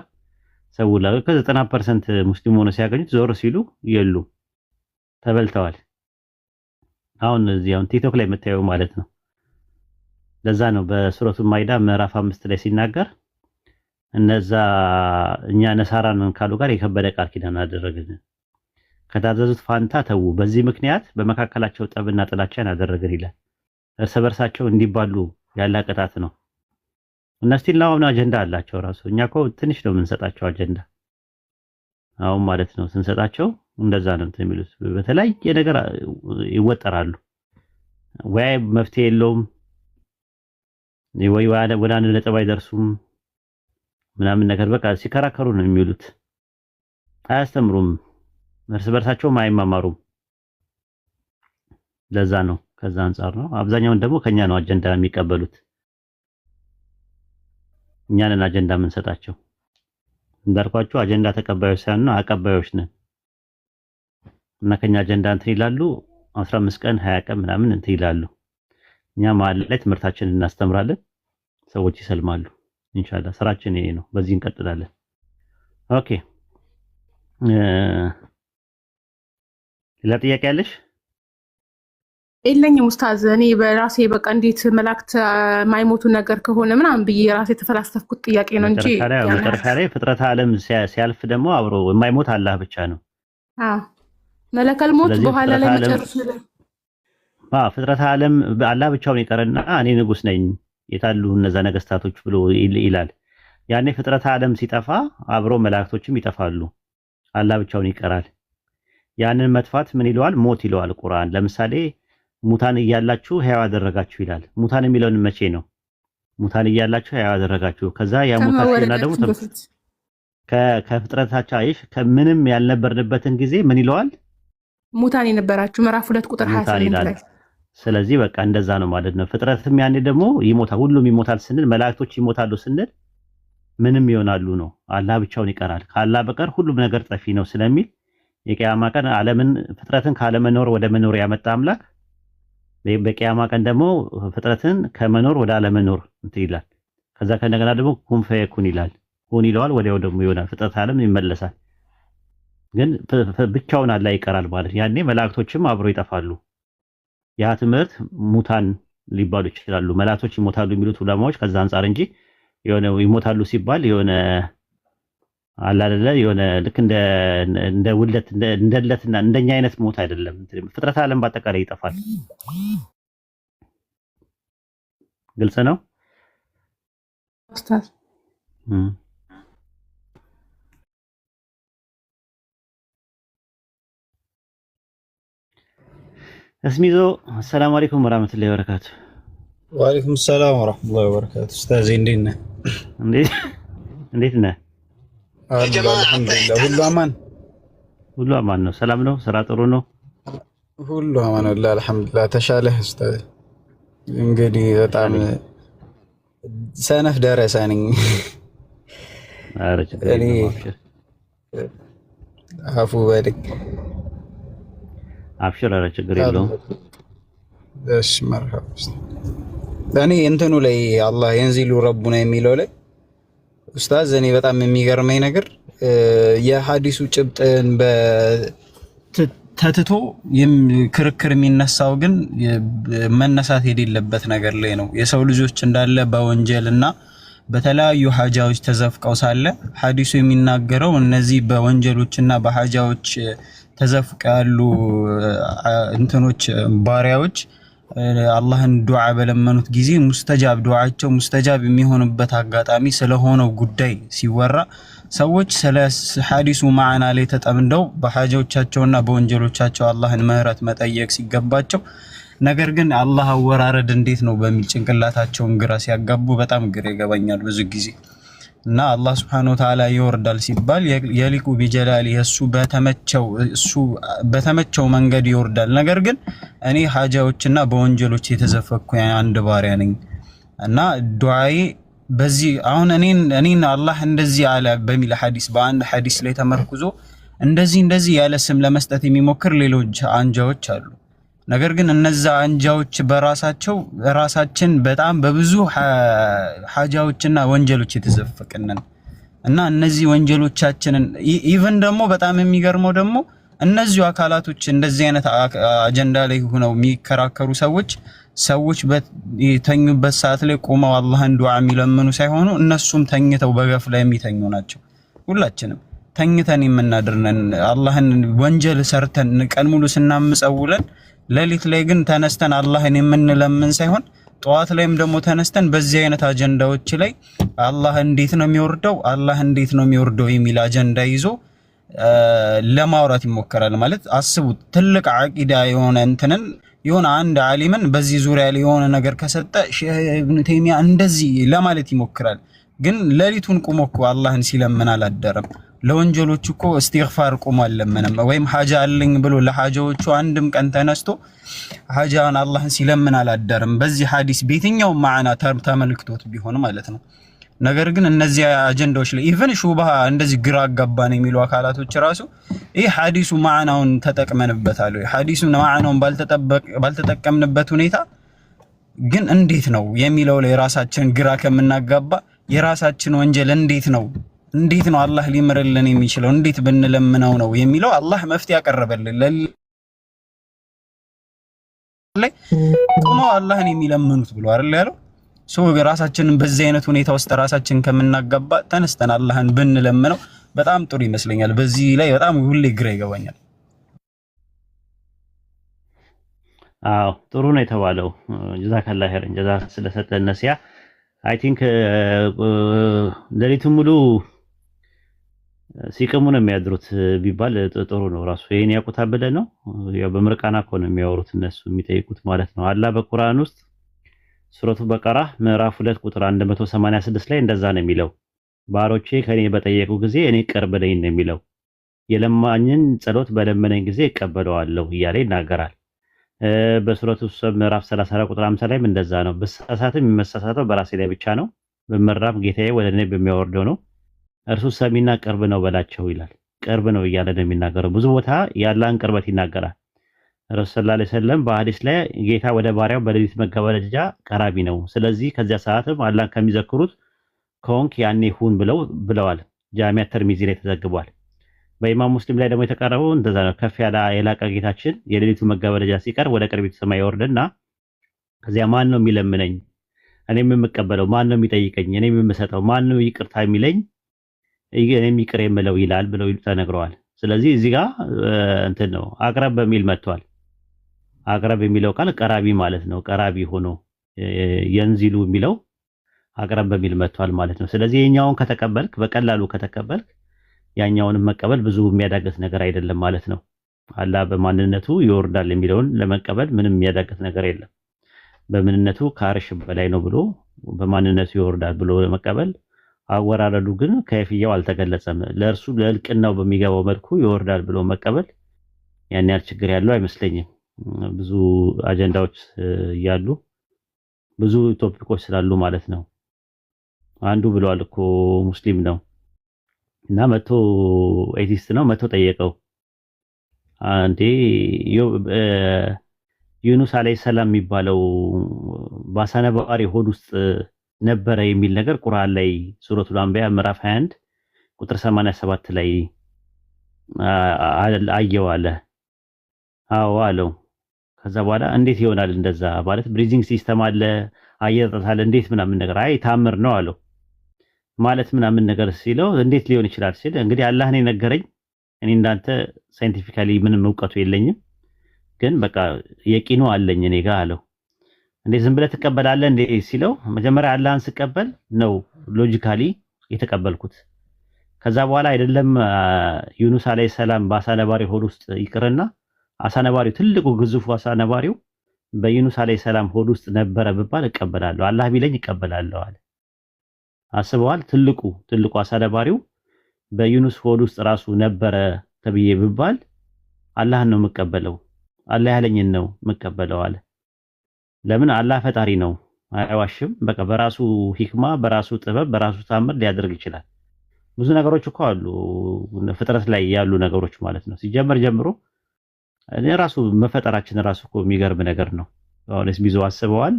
ሰው ላይ ከ90% ሙስሊም ሆኖ ሲያገኙት ዞር ሲሉ የሉ ተበልተዋል። አሁን እዚያውን ቲክቶክ ላይ የምታየው ማለት ነው። ለዛ ነው በሱረቱ ማይዳ ምዕራፍ 5 ላይ ሲናገር እነዛ እኛ ነሳራን ካሉ ጋር የከበደ ቃል ኪዳን አደረግን፣ ከታዘዙት ፋንታ ተዉ፣ በዚህ ምክንያት በመካከላቸው ጠብና ጥላቻን አደረግን ይላል። እርስ በርሳቸው እንዲባሉ ያለ ቅጣት ነው። እነስቲል ነው አጀንዳ አላቸው ራሱ። እኛ እኮ ትንሽ ነው የምንሰጣቸው አጀንዳ አሁን ማለት ነው። ስንሰጣቸው እንደዛ ነው እንትን የሚሉት በተለያየ ነገር ይወጠራሉ። ወይ መፍትሄ የለውም ወይ ወደ አንድ ነጥብ አይደርሱም ምናምን ነገር በቃ ሲከራከሩ ነው የሚውሉት። አያስተምሩም፣ እርስ በርሳቸውም አይማማሩም። ለዛ ነው ከዛ አንፃር ነው። አብዛኛውን ደግሞ ከኛ ነው አጀንዳ የሚቀበሉት። እኛንን አጀንዳ የምንሰጣቸው እንዳልኳችሁ አጀንዳ ተቀባዮች ሳይሆን አቀባዮች ነን። እና ከኛ አጀንዳ እንትን ይላሉ 15 ቀን 20 ቀን ምናምን እንትን ይላሉ። እኛ መሀል ላይ ትምህርታችንን እናስተምራለን፣ ሰዎች ይሰልማሉ። ኢንሻአላህ ስራችን ይሄ ነው። በዚህ እንቀጥላለን። ኦኬ ሌላ ጥያቄ ያለሽ? የለኝም ኡስታዝ። እኔ በራሴ በቃ እንዴት መላእክት የማይሞቱ ነገር ከሆነ ምናምን ብዬ ራሴ የተፈላሰፍኩት ጥያቄ ነው እንጂ መጨረሻ ላይ ፍጥረት ዓለም ሲያልፍ ደግሞ አብሮ የማይሞት አላህ ብቻ ነው። መለከል ሞት በኋላ ላይ መጨረሻ ላይ ፍጥረት ዓለም አላህ ብቻውን ይቀርና እኔ ንጉስ ነኝ የታሉ እነዛ ነገስታቶች ብሎ ይላል። ያኔ ፍጥረት ዓለም ሲጠፋ አብሮ መላእክቶችም ይጠፋሉ፣ አላህ ብቻውን ይቀራል። ያንን መጥፋት ምን ይለዋል? ሞት ይለዋል ቁርአን። ለምሳሌ ሙታን እያላችሁ ሕያው አደረጋችሁ ይላል። ሙታን የሚለውን መቼ ነው? ሙታን እያላችሁ ሕያው አደረጋችሁ። ከዛ ያ ሙታችሁና ደግሞ ከፍጥረታቸው አይሽ ከምንም ያልነበርንበትን ጊዜ ምን ይለዋል? ሙታን የነበራችሁ ምዕራፍ 2 ቁጥር 28 ላይ። ስለዚህ በቃ እንደዛ ነው ማለት ነው። ፍጥረትም ያኔ ደግሞ ይሞታል፣ ሁሉም ይሞታል ስንል መላእክቶች ይሞታሉ ስንል ምንም ይሆናሉ ነው። አላህ ብቻውን ይቀራል። ከአላህ በቀር ሁሉም ነገር ጠፊ ነው ስለሚል የቂያማ ቀን ዓለምን ፍጥረትን ካለመኖር ወደ መኖር ያመጣ አምላክ በቂያማ ቀን ደግሞ ፍጥረትን ከመኖር ወደ አለመኖር እንትን ይላል። ከዛ ከነገና ደግሞ ኩን ፈየኩን ይላል። ኩን ይለዋል፣ ወዲያው ደግሞ ይሆናል። ፍጥረት ዓለም ይመለሳል። ግን ብቻውን አላህ ይቀራል ማለት ያኔ መላእክቶችም አብሮ ይጠፋሉ። ያ ትምህርት ሙታን ሊባሉ ይችላሉ። መላእክቶች ይሞታሉ የሚሉት ዑለማዎች ከዛ አንፃር እንጂ የሆነ ይሞታሉ ሲባል የሆነ አላለ የሆነ ልክ እንደ ውልደት እንደለትና እንደኛ አይነት ሞት አይደለም። ፍጥረት ዓለም በአጠቃላይ ይጠፋል። ግልጽ ነው ኡስታዝ? እስሚዞ አሰላሙ አለይኩም ወራህመቱላሂ ወበረካቱ። ወአለይኩም ሰላም ወራህመቱላሂ ወበረካቱ። ኡስታዝ እንዴት ነህ? እንዴት ነህ? አልሐምዱሊላህ ሁሉ አማን፣ ሁሉ አማን ነው። ሰላም ነው። ስራ ጥሩ ነው። ሁሉ አማን ነው። አልሐምዱሊላህ። ተሻለህ ኡስታዝ? እንግዲህ በጣም ሰነፍ ደረሰ ነኝ። ኧረ ችግር የለም አፉ በልክ አብሽር። ኧረ ችግር የለውም። እሺ መርሐባ። እኔ እንትኑ ላይ አላህ የንዚሉ ረቡና የሚለው ላይ ኡስታዝ እኔ በጣም የሚገርመኝ ነገር የሐዲሱ ጭብጥን ተትቶ ክርክር የሚነሳው ግን መነሳት የሌለበት ነገር ላይ ነው። የሰው ልጆች እንዳለ በወንጀልና በተለያዩ ሀጃዎች ተዘፍቀው ሳለ ሐዲሱ የሚናገረው እነዚህ በወንጀሎችና በሀጃዎች ተዘፍቀው ያሉ እንትኖች ባሪያዎች አላህን ዱዓ በለመኑት ጊዜ ሙስተጃብ ዱዓቸው ሙስተጃብ የሚሆንበት አጋጣሚ ስለሆነው ጉዳይ ሲወራ ሰዎች ስለ ሐዲሱ ማዕና ላይ ተጠምደው በሀጃዎቻቸውና በወንጀሎቻቸው አላህን ምህረት መጠየቅ ሲገባቸው ነገር ግን አላህ አወራረድ እንዴት ነው በሚል ጭንቅላታቸውን ግራ ሲያጋቡ በጣም ግራ ይገባኛል ብዙ ጊዜ። እና አላህ Subhanahu Wa Ta'ala ይወርዳል ሲባል የሊቁ ቢጀላሊ እሱ በተመቸው መንገድ ይወርዳል። ነገር ግን እኔ ሀጃዎችና በወንጀሎች የተዘፈኩ አንድ ባሪያ ነኝ እና ዱዓዬ በዚህ አሁን እኔን አላህ እንደዚህ አለ በሚል ሐዲስ በአንድ ሐዲስ ላይ ተመርኩዞ እንደዚህ ያለ ስም ለመስጠት የሚሞክር ሌሎች አንጃዎች አሉ። ነገር ግን እነዛ አንጃዎች በራሳቸው ራሳችን በጣም በብዙ ሀጃዎችና ወንጀሎች የተዘፈቅነን እና እነዚህ ወንጀሎቻችንን ኢቭን ደግሞ በጣም የሚገርመው ደግሞ እነዚህ አካላቶች እንደዚህ አይነት አጀንዳ ላይ ሆነው የሚከራከሩ ሰዎች በተኙበት ሰዓት ላይ ቆመው አላህን ዱዓ የሚለምኑ ሳይሆኑ እነሱም ተኝተው በገፍ ላይ የሚተኙ ናቸው። ሁላችንም ተኝተን የምናድርነን አላህን ወንጀል ሰርተን ቀን ሙሉ ስናምፀውለን ሌሊት ላይ ግን ተነስተን አላህን የምንለምን ሳይሆን ጧት ላይም ደግሞ ተነስተን በዚህ አይነት አጀንዳዎች ላይ አላህ እንዴት ነው የሚወርደው የሚል አጀንዳ ይዞ ለማውራት ይሞከራል። ማለት አስቡት ትልቅ አቂዳ የሆነ አንድ ዓሊምን በዚህ ዙሪያ ላይ የሆነ ነገር ከሰጠ ሼህ ኢብኑ ተይሚያ እንደዚህ ለማለት ይሞክራል። ግን ሌሊቱን ቆሞ እኮ አላህን ሲለምን አላደረም። ለወንጀሎቹ እኮ እስትግፋር ቆሞ አልለመነም። ወይም ሀጃ አለኝ ብሎ ለሀጃዎቹ አንድም ቀን ተነስቶ ሀጃን አላህን ሲለምን አላደረም። በዚህ ሐዲስ በየትኛው ማዕና ተመልክቶት ቢሆን ማለት ነው። ነገር ግን እነዚህ አጀንዳዎች ላይ ኢቭን ሹብሃ እንደዚህ ግራ አጋባን የሚሉ አካላቶች ራሱ ይህ ሐዲሱ ማዕናውን ተጠቅመንበታል ወይ ሐዲሱን ማዕናውን ባልተጠቀምንበት ሁኔታ ግን እንዴት ነው የሚለው ላይ ራሳችን ግራ ከምናጋባ የራሳችን ወንጀል እንዴት ነው አላህ ሊምርልን የሚችለው እንዴት ብንለምነው ነው የሚለው አላህ መፍትሄ ያቀርበልን ላይ ቆመው አላህን የሚለምኑት ብሎ አይደል ያለው። ራሳችንን በዚህ አይነት ሁኔታ ውስጥ ራሳችን ከምናጋባ ተነስተን አላህን ብንለምነው በጣም ጥሩ ይመስለኛል። በዚህ ላይ በጣም ሁሌ ግራ ይገባኛል። አዎ ጥሩ ነው የተባለው። ጀዛከላህ ኸይረን ጀዛ ስለሰጠን ነሲያ አይ ቲንክ ሌሊቱን ሙሉ ሲቀሙ ነው የሚያድሩት ቢባል ጥሩ ነው። ራሱ ይሄን ያውቁታል ብለህ ነው ያው በምርቃና እኮ ነው የሚያወሩት እነሱ የሚጠይቁት ማለት ነው። አላህ በቁርአን ውስጥ ሱረቱ በቀራ ምዕራፍ 2 ቁጥር 186 ላይ እንደዛ ነው የሚለው ባሮቼ ከኔ በጠየቁ ጊዜ እኔ ቅርብ ነኝ ነው የሚለው። የለማኝን ጸሎት በለመነኝ ጊዜ እቀበለዋለሁ እያለ ይናገራል። በሱረቱ ምዕራፍ 34 ቁጥር 50 ላይም እንደዛ ነው። በሰሳትም የሚመሰሳተው በራሴ ላይ ብቻ ነው፣ በመራም ጌታዬ ወደ እኔ በሚያወርደው ነው፣ እርሱ ሰሚና ቅርብ ነው በላቸው ይላል። ቅርብ ነው እያለ ነው የሚናገረው። ብዙ ቦታ ያላን ቅርበት ይናገራል። ረሱል ሰለላሁ ዐለይሂ ወሰለም በሐዲስ ላይ ጌታ ወደ ባሪያው በሌሊት መገበረጃ ቀራቢ ነው፣ ስለዚህ ከዚያ ሰዓትም አላህን ከሚዘክሩት ከሆንክ ያኔ ሁን ብለዋል። ጃሚዓ ተርሚዚ ላይ ተዘግቧል። በኢማም ሙስሊም ላይ ደግሞ የተቀረበው እንደዛ ነው። ከፍ ያለ የላቀ ጌታችን የሌሊቱ መገበረጃ ሲቀር ወደ ቅርቢቱ ሰማይ ይወርድና ከዚያ ማን ነው የሚለምነኝ እኔም የምቀበለው፣ ማን ነው የሚጠይቀኝ እኔም የምሰጠው፣ ማን ነው ይቅርታ የሚለኝ እኔም ይቅር የምለው ይላል ብለው ተነግረዋል። ስለዚህ እዚህ ጋር እንትን ነው አቅረብ በሚል መጥቷል። አቅረብ የሚለው ቃል ቀራቢ ማለት ነው። ቀራቢ ሆኖ የንዚሉ የሚለው አቅረብ በሚል መጥቷል ማለት ነው። ስለዚህ የኛውን ከተቀበልክ በቀላሉ ከተቀበልክ ያኛውንም መቀበል ብዙ የሚያዳግት ነገር አይደለም ማለት ነው። አላህ በማንነቱ ይወርዳል የሚለውን ለመቀበል ምንም የሚያዳግት ነገር የለም። በምንነቱ ከአርሽ በላይ ነው ብሎ በማንነቱ ይወርዳል ብሎ ለመቀበል አወራረዱ ግን ከይፍያው አልተገለጸም። ለእርሱ ለእልቅናው በሚገባው መልኩ ይወርዳል ብሎ መቀበል ያን ያህል ችግር ያለው አይመስለኝም። ብዙ አጀንዳዎች ያሉ ብዙ ቶፒኮች ስላሉ ማለት ነው። አንዱ ብለዋል እኮ ሙስሊም ነው እና መቶ ኤቲስት ነው መቶ ጠየቀው አንዴ ዩኑስ አለይሂ ሰላም የሚባለው ባሳነባሪ ሆድ ውስጥ ነበረ የሚል ነገር ቁርአን ላይ ሱረቱል አንቢያ ምዕራፍ 21 ቁጥር 87 ላይ አየው አለ። አዎ አለው። ከዛ በኋላ እንዴት ይሆናል እንደዛ ማለት ብሪዚንግ ሲስተም አለ አየር ጠጣለ እንዴት ምናምን ነገር አይ ታምር ነው አለው። ማለት ምናምን ነገር ሲለው እንዴት ሊሆን ይችላል ሲል እንግዲህ አላህ ነው የነገረኝ እኔ እንዳንተ ሳይንቲፊካሊ ምንም ዕውቀቱ የለኝም ግን በቃ የቂኑ አለኝ እኔ ጋር አለው። እንዴ ዝም ብለህ ትቀበላለህ እንዴ ሲለው መጀመሪያ አላህን ስቀበል ነው ሎጂካሊ የተቀበልኩት። ከዛ በኋላ አይደለም ዩኑስ አለይሂ ሰላም በአሳ ነባሪ ሆድ ውስጥ ይቅርና አሳ ነባሪው ትልቁ ግዙፉ አሳ ነባሪው በዩኑስ አለይሂ ሰላም ሆድ ውስጥ ነበረ ብባል እቀበላለሁ አላህ ቢለኝ እቀበላለሁ አለ። አስበዋል ትልቁ አሳ ነባሪው በዩኑስ ሆድ ውስጥ ራሱ ነበረ ተብዬ ብባል አላህን ነው የምቀበለው አላህ ያለኝን ነው የምቀበለው አለ። ለምን አላህ ፈጣሪ ነው አይዋሽም። በቃ በራሱ ሂክማ በራሱ ጥበብ በራሱ ታምር ሊያደርግ ይችላል። ብዙ ነገሮች እኮ አሉ ፍጥረት ላይ ያሉ ነገሮች ማለት ነው። ሲጀመር ጀምሮ እኔ ራሱ መፈጠራችን ራሱ እኮ የሚገርም ነገር ነው። አሁንስ ቢዞ አስበዋል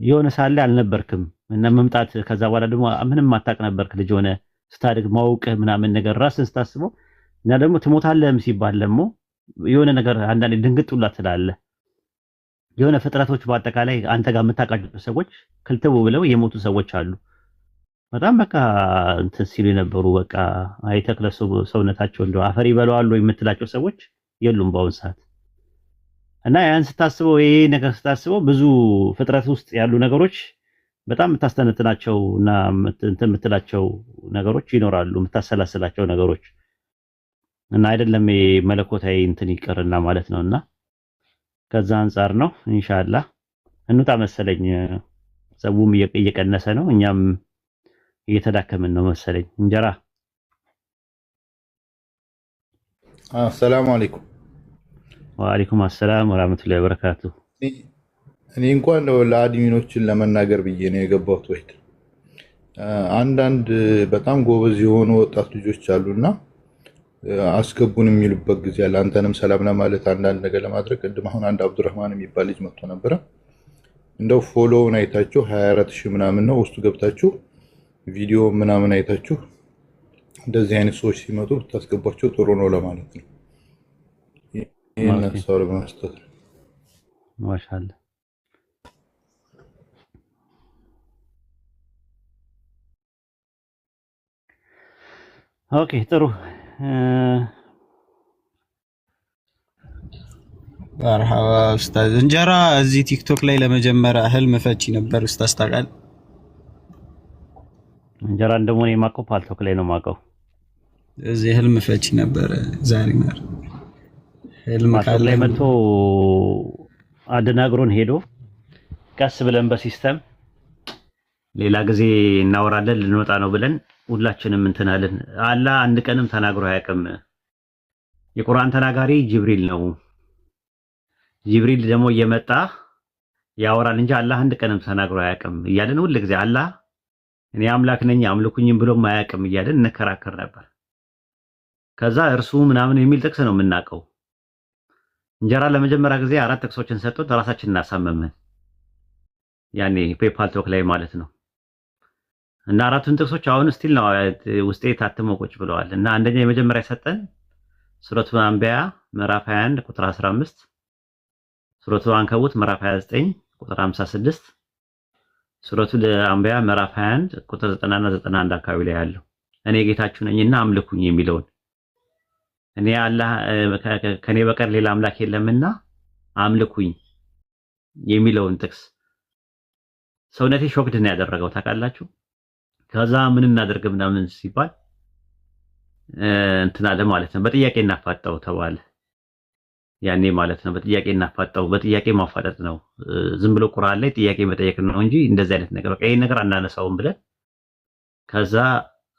የሆነ ሳለ አልነበርክም እና መምጣት ከዛ በኋላ ደግሞ ምንም አታውቅ ነበርክ ልጅ ሆነ ስታድግ ማውቅ ምናምን ነገር ራስን ስታስበው እና ደግሞ ትሞታለህም ሲባል ደግሞ የሆነ ነገር አንዳንዴ ድንግጡላ ትላለህ። የሆነ ፍጥረቶች በአጠቃላይ አንተ ጋር የምታውቃቸው ሰዎች ክልትው ብለው የሞቱ ሰዎች አሉ። በጣም በቃ እንትን ሲሉ የነበሩ በቃ አይተክለሱ ሰውነታቸው እንደው አፈር ይበላዋል ወይ የምትላቸው ሰዎች የሉም በአሁን ሰዓት። እና ያን ስታስበው ይሄ ነገር ስታስበው ብዙ ፍጥረት ውስጥ ያሉ ነገሮች በጣም የምታስተነትናቸው እና እንትን የምትላቸው ነገሮች ይኖራሉ የምታሰላስላቸው ነገሮች እና አይደለም መለኮታዊ እንትን ይቀርና ማለት ነውና ከዛ አንፃር ነው ኢንሻአላህ እንውጣ መሰለኝ። ሰውም እየቀነሰ ነው እኛም እየተዳከመን ነው መሰለኝ። እንጀራ አሰላሙ አለይኩም። ወአለይኩም አሰላም ወራህመቱላሂ ወበረካቱ። እኔ እንኳን ለአድሚኖችን ለመናገር ብዬ ነው የገባሁት። ወይት አንዳንድ በጣም ጎበዝ የሆኑ ወጣት ልጆች አሉና አስገቡን የሚሉበት ጊዜ አለ። አንተንም ሰላም ለማለት አንዳንድ ነገር ለማድረግ ቅድም አሁን አንድ አብዱራህማን የሚባል ልጅ መጥቶ ነበረ። እንደው ፎሎውን አይታችሁ 24000 ምናምን ነው ውስጡ ገብታችሁ ቪዲዮ ምናምን አይታችሁ እንደዚህ አይነት ሰዎች ሲመጡ ብታስገቧቸው ጥሩ ነው ለማለት ነው። ይሄን ሐሳብ ለማስተካከል ማሻአላህ ኦኬ ጥሩ መርሐባ ኡስታዝ። እንጀራ እዚህ ቲክቶክ ላይ ለመጀመሪያ ህልም ፈቺ ነበር ኡስታዝ ታውቃለህ? እንጀራ እንደሞ ነው የማውቀው ፓልቶክ ላይ ነው የማውቀው። እዚህ ህልም ፈቺ ነበር ዛሬ ነው ህልም ካለ ላይ መጥቶ አደናግሮን ሄዶ ቀስ ብለን በሲስተም ሌላ ጊዜ እናወራለን ልንወጣ ነው ብለን ሁላችንም እንትናለን። አላህ አንድ ቀንም ተናግሮ አያውቅም። የቁርአን ተናጋሪ ጅብሪል ነው። ጅብሪል ደግሞ እየመጣ ያወራል እንጂ አላህ አንድ ቀንም ተናግሮ አያውቅም እያለን ሁሉ ጊዜ አላህ እኔ አምላክ ነኝ አምልኩኝም ብሎም አያውቅም እያለን እንከራከር ነበር። ከዛ እርሱ ምናምን የሚል ጥቅስ ነው የምናውቀው። እንጀራ ለመጀመሪያ ጊዜ 4 ጥቅሶችን ሰጥቶት ራሳችንን እናሳመመን ያኔ ፔፓል ቶክ ላይ ማለት ነው። እና 4ቱን ጥቅሶች አሁን ስቲል ነው ውስጤ ታትመው ቁጭ ብለዋል። እና አንደኛ የመጀመሪያ ሰጠን ሱረቱ አንቢያ ምዕራፍ 21 ቁጥር 15፣ ሱረቱ አንከቡት ምዕራፍ 29 ቁጥር 56፣ ሱረቱ አንቢያ ምዕራፍ 21 ቁጥር 90 እና 91 አካባቢ ላይ ያለው እኔ ጌታችሁ ነኝና አምልኩኝ የሚለውን እኔ አላህ ከኔ በቀር ሌላ አምላክ የለምና አምልኩኝ የሚለውን ጥቅስ ሰውነቴ ሾክድ ነው ያደረገው ታውቃላችሁ። ከዛ ምን እናደርግ ምናምን ሲባል እንትና ለማለት ነው በጥያቄ እናፋጣው ተባለ ያኔ ማለት ነው። በጥያቄ እናፋጣው በጥያቄ ማፋጠጥ ነው። ዝም ብሎ ቁርአን ላይ ጥያቄ መጠየቅ ነው እንጂ እንደዚህ አይነት ነገር በቃ ይሄን ነገር አናነሳውም ብለን ከዛ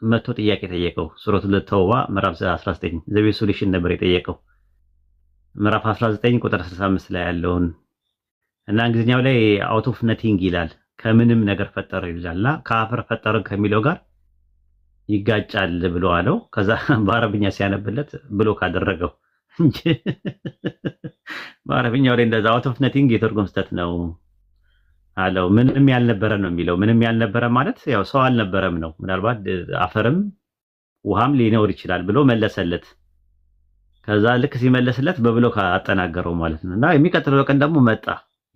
መቶ ጥያቄ ጠየቀው። ሱረቱል ተውባ ምዕራፍ 19 ዘቤ ሶሉሽን ነበር የጠየቀው ምዕራፍ 19 ቁጥር 65 ላይ ያለውን እና እንግሊዝኛው ላይ አውት ኦፍ ነቲንግ ይላል ከምንም ነገር ፈጠረ ይላልና ከአፈር ፈጠረ ከሚለው ጋር ይጋጫል ብሎ አለው። ከዛ በአረብኛ ሲያነብለት ብሎ ካደረገው እንጂ በአረብኛው ላይ እንደዛ አውት ኦፍ ነቲንግ የትርጉም ስህተት ነው አለው። ምንም ያልነበረ ነው የሚለው። ምንም ያልነበረ ማለት ያው ሰው አልነበረም ነው፣ ምናልባት አፈርም ውሃም ሊኖር ይችላል ብሎ መለሰለት። ከዛ ልክ ሲመለስለት በብሎክ አጠናገረው ማለት ነው። እና የሚቀጥለው ቀን ደግሞ መጣ።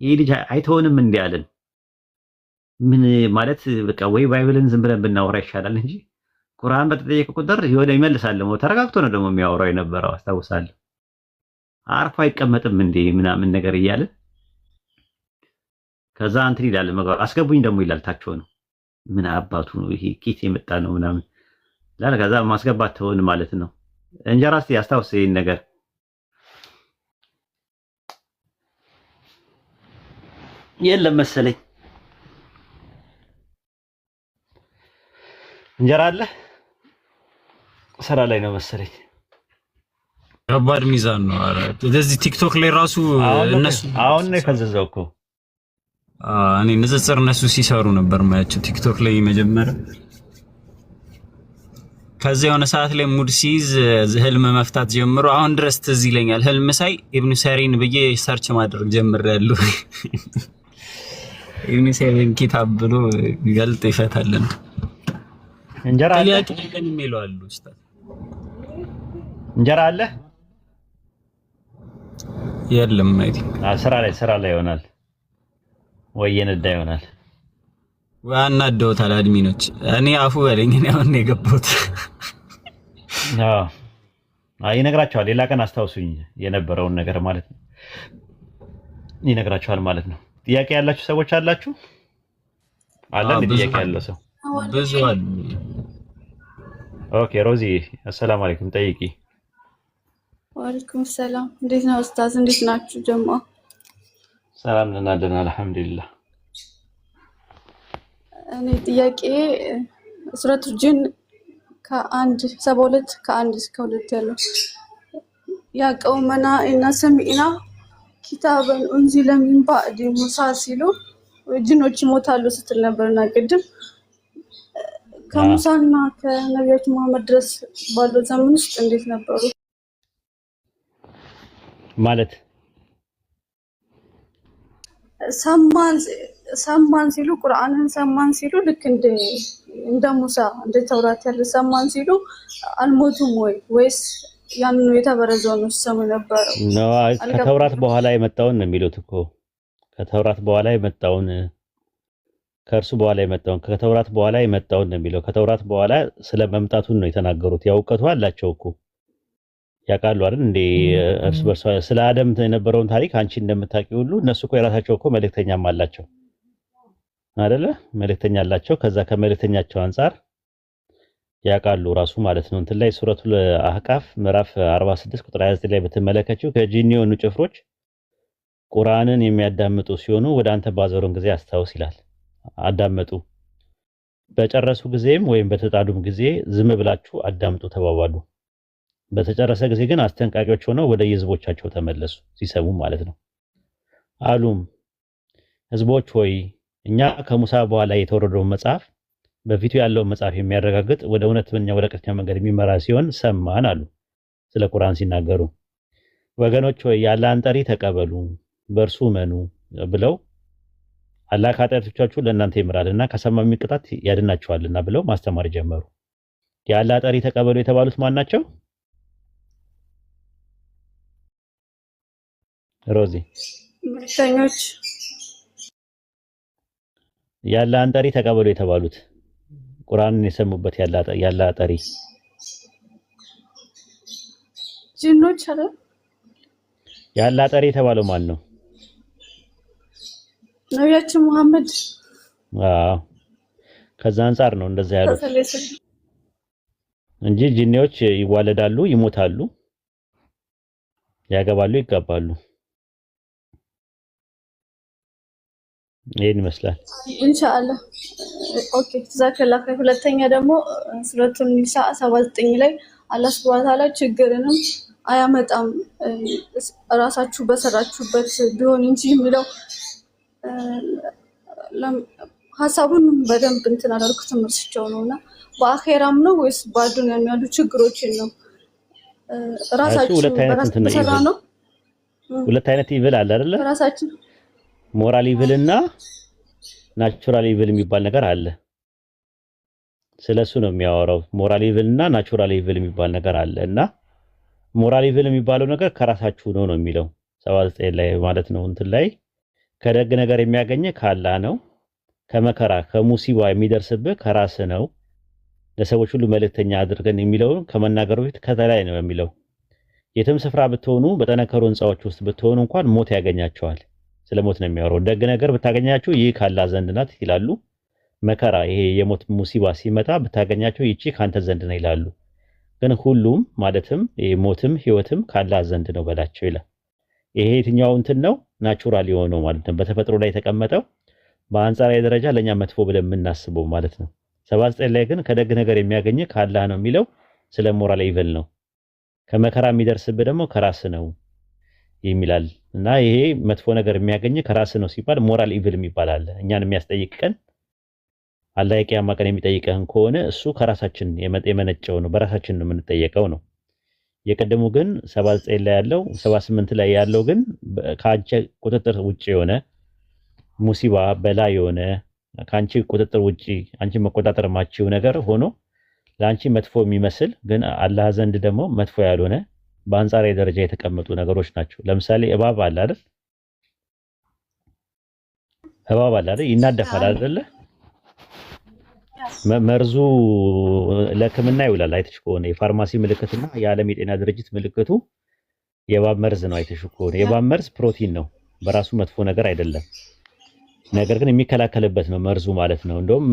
ይሄ ልጅ አይተውንም እንዲህ አለን። ምን ማለት በቃ ወይ ባይብልን ዝም ብለን ብናወራ ይሻላል እንጂ ቁርአን በተጠየቀ ቁጥር የሆነ ይመልሳል። ደግሞ ተረጋግቶ ነው ደግሞ የሚያወራው የነበረው አስታውሳለሁ። አርፎ አይቀመጥም እንዴ ምናምን ነገር እያለ ከዛ እንትን ይላል አስገቡኝ ደግሞ ይላል። ታች ነው ምን አባቱ ነው ይሄ ኬት የመጣ ነው ምናምን ላለ ከዛ ማስገባት ተውን ማለት ነው። እንጀራ እስቲ አስታውስ ይሄን ነገር የለም መሰለኝ። እንጀራ አለ ስራ ላይ ነው መሰለኝ። ከባድ ሚዛን ነው። ኧረ እንደዚህ ቲክቶክ ላይ ራሱ እነሱ አሁን ነው የፈዘዘው እኮ እኔ ንጽጽር እነሱ ሲሰሩ ነበር ማያቸው ቲክቶክ ላይ መጀመሪያ። ከዛ የሆነ ሰዓት ላይ ሙድ ሲይዝ ህልም መፍታት ጀምሮ አሁን ድረስ ትዝ ይለኛል። ህልም ሳይ ኢብኑ ሰሪን ብዬ ሰርች ማድረግ ጀምሬያለሁ። ኢብኑ ሰሪን ኪታብ ብሎ ገልጥ ይፈታልን። እንጀራ አለ ጥያቄ የሚለው አሉ ኡስታዝ። እንጀራ አለ የለም አይዲ ስራ ላይ ይሆናል ወይ የነዳ ይሆናል። ዋና ደውታል አድሚኖች። እኔ አፉ በለኝ እኔ አሁን ነው የገባሁት። ይነግራቸዋል። ሌላ ቀን አስታውሱኝ የነበረውን ነገር ማለት ነው። ይነግራቸዋል ማለት ነው። ጥያቄ ያላችሁ ሰዎች አላችሁ? አለ ጥያቄ ያለው ሰው ብዙ አለ። ኦኬ ሮዚ አሰላሙ አለይኩም ጠይቂ። ወአለይኩም ሰላም። እንዴት ነው ኡስታዝ? እንዴት ናችሁ ጀማ? ሰላም ነን አለን አልሐምዱሊላህ። እኔ ጥያቄ ሱረቱ ጂን ከ172 ከ1 እስከ 2 ያለው ያ ቀውመና እና ሰሚዕና ኪታበን ኡንዚለ ሚን ባዕድ ሙሳ ሲሉ ጂኖች ይሞታሉ ስትል ነበርና ቅድም ከሙሳና ከነቢያችን መሐመድ ድረስ ባለው ዘመን ውስጥ እንዴት ነበሩ ማለት ሰማን ሲሉ ቁርአንን ሰማን ሲሉ ልክ እንደ ሙሳ እንደ ተውራት ያለ ሰማን ሲሉ አልሞቱም ወይስ ያን ነው የተበረዘው ነው ሰሙ ነበር? ከተውራት በኋላ የመጣውን ነው የሚሉት እኮ ከተውራት በኋላ የመጣውን ከእርሱ በኋላ የመጣውን ከተውራት በኋላ የመጣውን ነው የሚለው። ከተውራት በኋላ ስለመምጣቱን ነው የተናገሩት። ያውቀቱ አላቸው እኮ ያውቃሉ አይደል እንዴ? እርስ በርስ ስለ አደም የነበረውን ታሪክ አንቺ እንደምታውቂው ሁሉ እነሱ እኮ የራሳቸው እኮ መልእክተኛም አላቸው አይደለ? መልእክተኛ አላቸው። ከዛ ከመልእክተኛቸው አንፃር ያውቃሉ ራሱ ማለት ነው። እንትን ላይ ሱረቱል አህቃፍ ምዕራፍ 46 ቁጥር 29 ላይ በተመለከተው ከጂኒ የሆኑ ጭፍሮች ቁርአንን የሚያዳምጡ ሲሆኑ ወደ አንተ ባዘሩን ጊዜ አስታውስ ይላል። አዳመጡ። በጨረሱ ጊዜም ወይም በተጣዱም ጊዜ ዝም ብላችሁ አዳምጡ ተባባሉ። በተጨረሰ ጊዜ ግን አስጠንቃቂዎች ሆነው ወደ የህዝቦቻቸው ተመለሱ፣ ሲሰሙ ማለት ነው። አሉም ህዝቦች ሆይ እኛ ከሙሳ በኋላ የተወረደውን መጽሐፍ በፊቱ ያለውን መጽሐፍ የሚያረጋግጥ ወደ እውነተኛ ወደ ቀጥተኛ መንገድ የሚመራ ሲሆን ሰማን አሉ። ስለ ቁርአን ሲናገሩ ወገኖች ሆይ የአላህን ጠሪ ተቀበሉ፣ በእርሱ መኑ ብለው አላህ ከኃጢአቶቻችሁ ለእናንተ ይምራልና ከሰማሚ ቅጣት ያድናችኋልና ብለው ማስተማር ጀመሩ። የአላህ ጠሪ ተቀበሉ የተባሉት ማን ናቸው? ሮዚ መልእክተኞች። የአላህን ጠሪ ተቀበሉ የተባሉት ቁርአንን የሰሙበት የአላህ ጠሪ ጂኖች አይደል? የአላህ ጠሪ የተባለው ማን ነው? ነቢያችን መሐመድ። አዎ ከዛ አንፃር ነው እንደዛ ያሉት እንጂ ጂኒዎች ይዋለዳሉ፣ ይሞታሉ፣ ያገባሉ፣ ይጋባሉ። ይሄን ይመስላል። ኢንሻአላህ ኦኬ ተዛከላ። ሁለተኛ ደግሞ ሱረቱን ኒሳ 79 ላይ አላህ Subhanahu Wa Ta'ala ችግርንም አያመጣም ራሳችሁ በሰራችሁበት ቢሆን እንጂ የሚለው ሐሳቡን በደንብ እንትን አላልኩትም እርስቸው ነውና በአኼራም ነው ወይስ በአዱንያም ያሉ ችግሮችን ነው ራሳችሁ በሰራ ነው? ሁለት አይነት ኢቭል አለ አይደለ? ራሳችን ሞራል ኢቭል እና ናቹራል ኢቭል የሚባል ነገር አለ። ስለሱ ነው የሚያወራው። ሞራል ኢቭል እና ናቹራል ኢቭል የሚባል ነገር አለ እና ሞራል ኢቭል የሚባለው ነገር ከራሳችሁ ነው የሚለው 79 ላይ ማለት ነው። እንትን ላይ ከደግ ነገር የሚያገኝ ካላህ ነው፣ ከመከራ ከሙሲባ የሚደርስብህ ከራስ ነው፣ ለሰዎች ሁሉ መልእክተኛ አድርገን የሚለውን ከመናገሩ በፊት ከተላይ ነው የሚለው። የትም ስፍራ ብትሆኑ በጠነከሩ ህንፃዎች ውስጥ ብትሆኑ እንኳን ሞት ያገኛቸዋል። ስለ ሞት ነው የሚያወራው። ደግ ነገር ብታገኛችሁ ይህ ካላህ ዘንድ ናት ይላሉ። መከራ ይሄ የሞት ሙሲባ ሲመጣ ብታገኛቸው ይቺ ካንተ ዘንድ ነው ይላሉ። ግን ሁሉም ማለትም ሞትም ህይወትም ካላህ ዘንድ ነው በላቸው ይላል። ይሄ የትኛው እንትን ነው? ናቹራል የሆነው ማለት ነው፣ በተፈጥሮ ላይ የተቀመጠው በአንጻራዊ ደረጃ ለኛ መጥፎ ብለን የምናስበው ማለት ነው። 79 ላይ ግን ከደግ ነገር የሚያገኝ ካላህ ነው የሚለው ስለ ሞራል ኢቭል ነው። ከመከራ የሚደርስብህ ደግሞ ከራስ ነው የሚላል እና ይሄ መጥፎ ነገር የሚያገኝ ከራስ ነው ሲባል ሞራል ኢቭል የሚባል አለ። እኛን የሚያስጠይቀን አላህ የቂያማ ቀን የሚጠይቀን ከሆነ እሱ ከራሳችን የመነጨው ነው፣ በራሳችን ነው የምንጠየቀው ነው። የቀደሙ ግን 79 ላይ ያለው 78 ላይ ያለው ግን ከአንቺ ቁጥጥር ውጪ የሆነ ሙሲባ በላይ የሆነ ከአንቺ ቁጥጥር ውጪ አንቺ መቆጣጠር ማቺው ነገር ሆኖ ለአንቺ መጥፎ የሚመስል ግን አላህ ዘንድ ደግሞ መጥፎ ያልሆነ በአንጻራዊ ደረጃ የተቀመጡ ነገሮች ናቸው። ለምሳሌ እባብ አለ አይደል? እባብ አለ አይደል? ይናደፋል አይደል? መርዙ ለሕክምና ይውላል። አይተሽ ከሆነ የፋርማሲ ምልክትና የዓለም የጤና ድርጅት ምልክቱ የእባብ መርዝ ነው። አይተሽ ከሆነ የእባብ መርዝ ፕሮቲን ነው፣ በራሱ መጥፎ ነገር አይደለም። ነገር ግን የሚከላከልበት ነው መርዙ ማለት ነው። እንደውም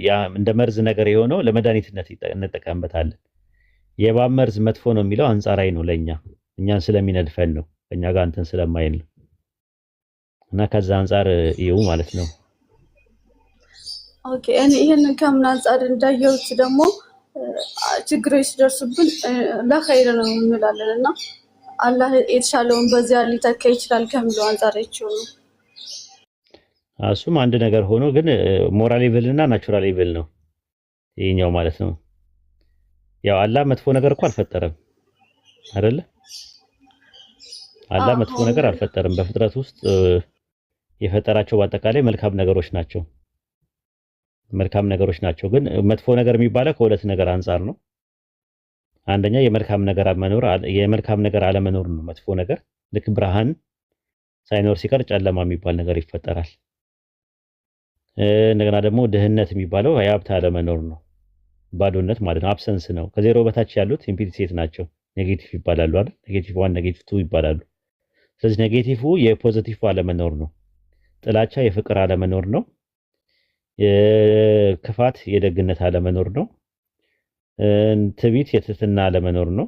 ያ እንደ መርዝ ነገር የሆነው ለመድኃኒትነት እንጠቀምበታለን። የእባብ መርዝ መጥፎ ነው የሚለው አንጻራዊ ነው ለኛ፣ እኛን ስለሚነድፈን ነው፣ እኛ ጋር እንትን ስለማይል ነው። እና ከዛ አንጻር ይው ማለት ነው። ኦኬ እኔ ይሄንን ከምን አንጻር እንዳየሁት ደግሞ ችግሮች ሲደርሱብን ለኸይር ነው እንላለን እና አላህ የተሻለውን በዚያ ሊተካ ይችላል ከሚለው አንጻር ይችላል። እሱም አንድ ነገር ሆኖ ግን ሞራል ኢቭል እና ናቹራል ኢቭል ነው ይሄኛው ማለት ነው። ያው አላህ መጥፎ ነገር እኮ አልፈጠረም አይደለ? አላህ መጥፎ ነገር አልፈጠረም። በፍጥረት ውስጥ የፈጠራቸው በአጠቃላይ መልካም ነገሮች ናቸው። መልካም ነገሮች ናቸው። ግን መጥፎ ነገር የሚባለው ከሁለት ነገር አንጻር ነው። አንደኛ የመልካም ነገር አለመኖር ነው መጥፎ ነገር። ልክ ብርሃን ሳይኖር ሲቀር ጨለማ የሚባል ነገር ይፈጠራል። እንደገና ደግሞ ድህነት የሚባለው የሀብት አለመኖር ነው፣ ባዶነት ማለት ነው፣ አብሰንስ ነው። ከዜሮ በታች ያሉት ኢምፒቲ ሴት ናቸው፣ ኔጌቲቭ ይባላሉ አይደል? ኔጌቲቭ 1 ኔጌቲቭ 2 ይባላሉ። ስለዚህ ኔጌቲቭ የፖዚቲቭ አለመኖር ነው፣ ጥላቻ የፍቅር አለመኖር ነው፣ ክፋት የደግነት አለመኖር ነው፣ ትዕቢት የትህትና አለመኖር ነው።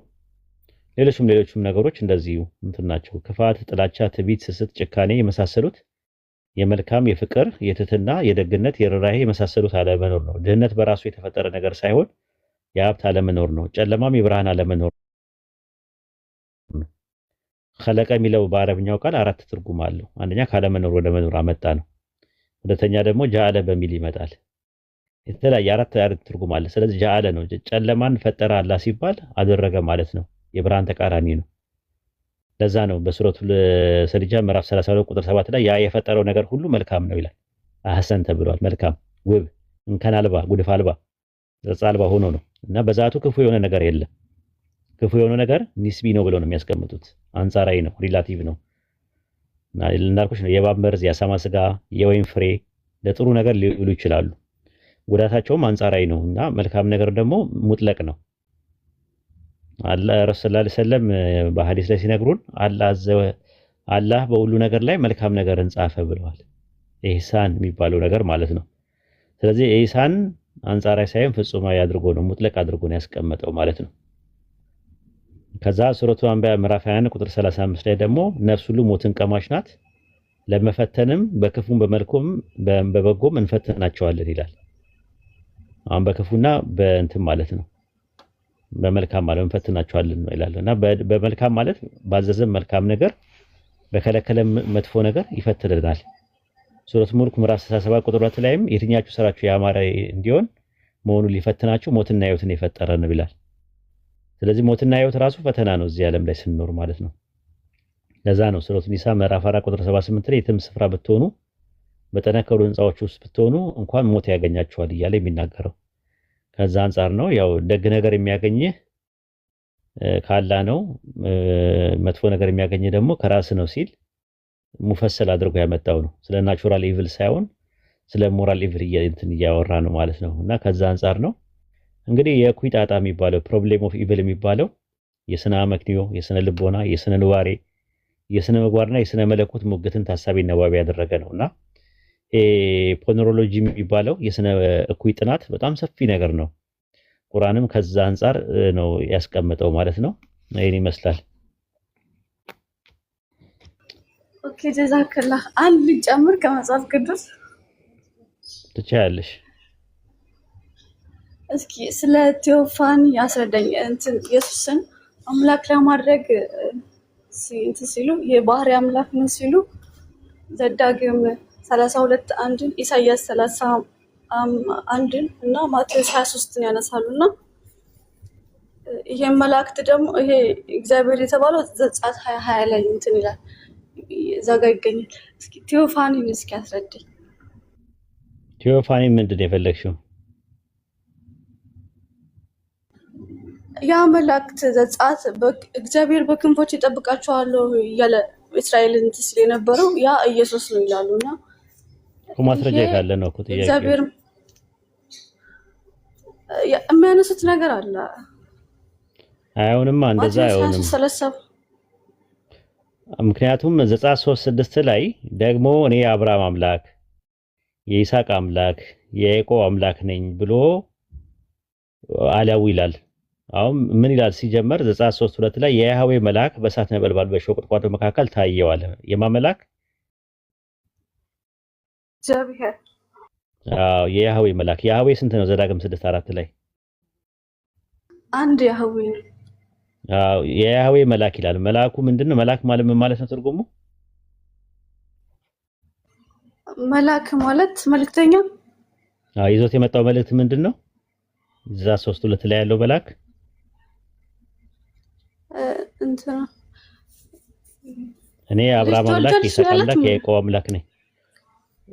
ሌሎችም ነገሮች እንደዚሁ እንትን ናቸው። ክፋት፣ ጥላቻ፣ ትዕቢት፣ ስስት፣ ጭካኔ የመሳሰሉት የመልካም የፍቅር የትህትና የደግነት የርህራሄ የመሳሰሉት አለመኖር ነው። ድህነት በራሱ የተፈጠረ ነገር ሳይሆን የሀብት አለመኖር ነው። ጨለማም የብርሃን አለመኖር ነው። ኸለቀ የሚለው በአረብኛው ቃል 4 ትርጉም አለው። አንደኛ ካለመኖር ወደ መኖር አመጣ ነው። ሁለተኛ ደግሞ ጃአለ በሚል ይመጣል። የተለያየ አራት ትርጉም አለ። ስለዚህ ጃአለ ነው፣ ጨለማን ፈጠረ አላህ ሲባል አደረገ ማለት ነው። የብርሃን ተቃራኒ ነው። ለዛ ነው በሱረቱል ሰጅዳ ምዕራፍ 32 ቁጥር 7 ላይ ያ የፈጠረው ነገር ሁሉ መልካም ነው ይላል። አህሰን ተብሏል። መልካም፣ ውብ፣ እንከን አልባ፣ ጉድፍ አልባ፣ ጸጽ አልባ ሆኖ ነው እና በዛቱ ክፉ የሆነ ነገር የለም። ክፉ የሆነ ነገር ኒስቢ ነው ብለው ነው የሚያስቀምጡት። አንጻራዊ ነው፣ ሪላቲቭ ነው። እና እንዳልኩሽ ነው የእባብ መርዝ፣ የአሳማ ስጋ፣ የወይን ፍሬ ለጥሩ ነገር ሊውሉ ይችላሉ። ጉዳታቸውም አንጻራዊ ነው እና መልካም ነገር ደግሞ ሙጥለቅ ነው። ረሱል ሰለላሁ ዐለይሂ ወሰለም በሐዲስ ላይ ሲነግሩን አላህ በሁሉ ነገር ላይ መልካም ነገርን ጻፈ ብለዋል። ኢህሳን የሚባለው ነገር ማለት ነው። ስለዚህ ኢህሳን አንጻራዊ ሳይሆን ፍጹማዊ አድርጎ ነው፣ ሙጥለቅ አድርጎ ነው ያስቀመጠው ማለት ነው። ከዛ ሱረቱ አንቢያ ምዕራፍ 21 ቁጥር 35 ላይ ደግሞ ነፍስ ሁሉ ሞትን ቀማሽ ናት፣ ለመፈተንም በክፉም በመልኩም በበጎም እንፈትናቸዋለን ይላል። አሁን በክፉና በእንትን ማለት ነው፣ በመልካም ማለት እንፈትናቸዋለን ነው ይላል። እና በመልካም ማለት ባዘዘን መልካም ነገር በከለከለም መጥፎ ነገር ይፈትነናል። ሱረቱ ሙልክ ምዕራፍ 67 ቁጥር 2 ላይም የትኛችሁ ስራችሁ ያማረ እንዲሆን መሆኑን ሊፈትናችሁ ሞትና ህይወትን የፈጠረ ነው ይላል። ስለዚህ ሞትና ህይወት ራሱ ፈተና ነው እዚህ ዓለም ላይ ስንኖር ማለት ነው። ለዛ ነው ሱረቱ ኒሳ ምዕራፍ 4 ቁጥር 78 ላይ የትም ስፍራ ብትሆኑ በጠነከሩ ህንፃዎች ውስጥ ብትሆኑ እንኳን ሞት ያገኛችኋል እያለ የሚናገረው ከዛ አንጻር ነው። ያው ደግ ነገር የሚያገኝህ ካላ ነው። መጥፎ ነገር የሚያገኝ ደግሞ ከራስ ነው ሲል ሙፈሰል አድርጎ ያመጣው ነው። ስለ ናቹራል ኢቭል ሳይሆን ስለ ሞራል ኢቭል እያወራ ነው ማለት ነው። እና ከዛ አንጻር ነው እንግዲህ የእኩይ ጣጣ የሚባለው ፕሮብሌም ኦፍ ኢቭል የሚባለው የስነ አመክንዮ፣ የስነ ልቦና፣ የስነ ንዋሬ፣ የስነ ምግባርና የስነ መለኮት ሙግትን ታሳቢ ነባቢ ያደረገ ነውና ፖነሮሎጂ የሚባለው የስነ እኩይ ጥናት በጣም ሰፊ ነገር ነው። ቁርአንም ከዛ አንጻር ነው ያስቀመጠው ማለት ነው። ይሄን ይመስላል። ኦኬ ጀዛከላህ። አንድ ልጨምር ከመጽሐፍ ቅዱስ ትችያለሽ። እስኪ ስለ ቴዎፋኒ ያስረዳኝ። እንትን ኢየሱስን አምላክ ለማድረግ እንትን ሲሉ የባህሪ አምላክ ነው ሲሉ ዘዳግም 32:1 ኢሳይያስ 30:1 እና ማቴዎስ 23ን ያነሳሉና ይሄ መላእክት ደግሞ ይሄ እግዚአብሔር የተባለው ዘጸአት 20 ላይ እንትን ይላል እዛ ጋር ይገኛል። እስኪ ቴዎፋኒን እስኪ አስረዳኝ። ቴዎፋኒ ምንድን ነው የፈለግሽው? ያ መላእክት ዘጸአት እግዚአብሔር በክንፎች ይጠብቃቸዋል እያለ እስራኤልን ሲል የነበረው ያ ኢየሱስ ነው ይላሉና ማስረጃ ካለ ነው እኮ ጥያቄው። እግዚአብሔር የሚያነሱት ነገር አለ። አይሆንም፣ እንደዛ አይሆንም። ምክንያቱም ዘጸአት 3:6 ላይ ደግሞ እኔ የአብርሃም አምላክ የይስሐቅ አምላክ የያዕቆብ አምላክ ነኝ ብሎ አለው ይላል። አሁን ምን ይላል ሲጀመር ዘጸአት 3:2 ላይ የያህዌ መልአክ በእሳት ነበልባል በእሾህ ቁጥቋጦ መካከል ታየው አለ። የማን መልአክ? እግዚአብሔር። አዎ የያህዌ መልአክ። ያህዌ ስንት ነው? ዘዳግም 6:4 ላይ አንድ ያህዌ ነው። አዎ የያህዌ መልአክ ይላል። መልአኩ ምንድነው? መልአክ ማለት ምን ማለት ነው ትርጉሙ? መልአክ ማለት መልእክተኛ። አዎ ይዞት የመጣው መልእክት ምንድነው? ዘጸአት 3:2 ላይ ያለው መልአክ እንትና እኔ የአብርሃም አምላክ የይስሐቅ አምላክ የያዕቆብ አምላክ ነኝ።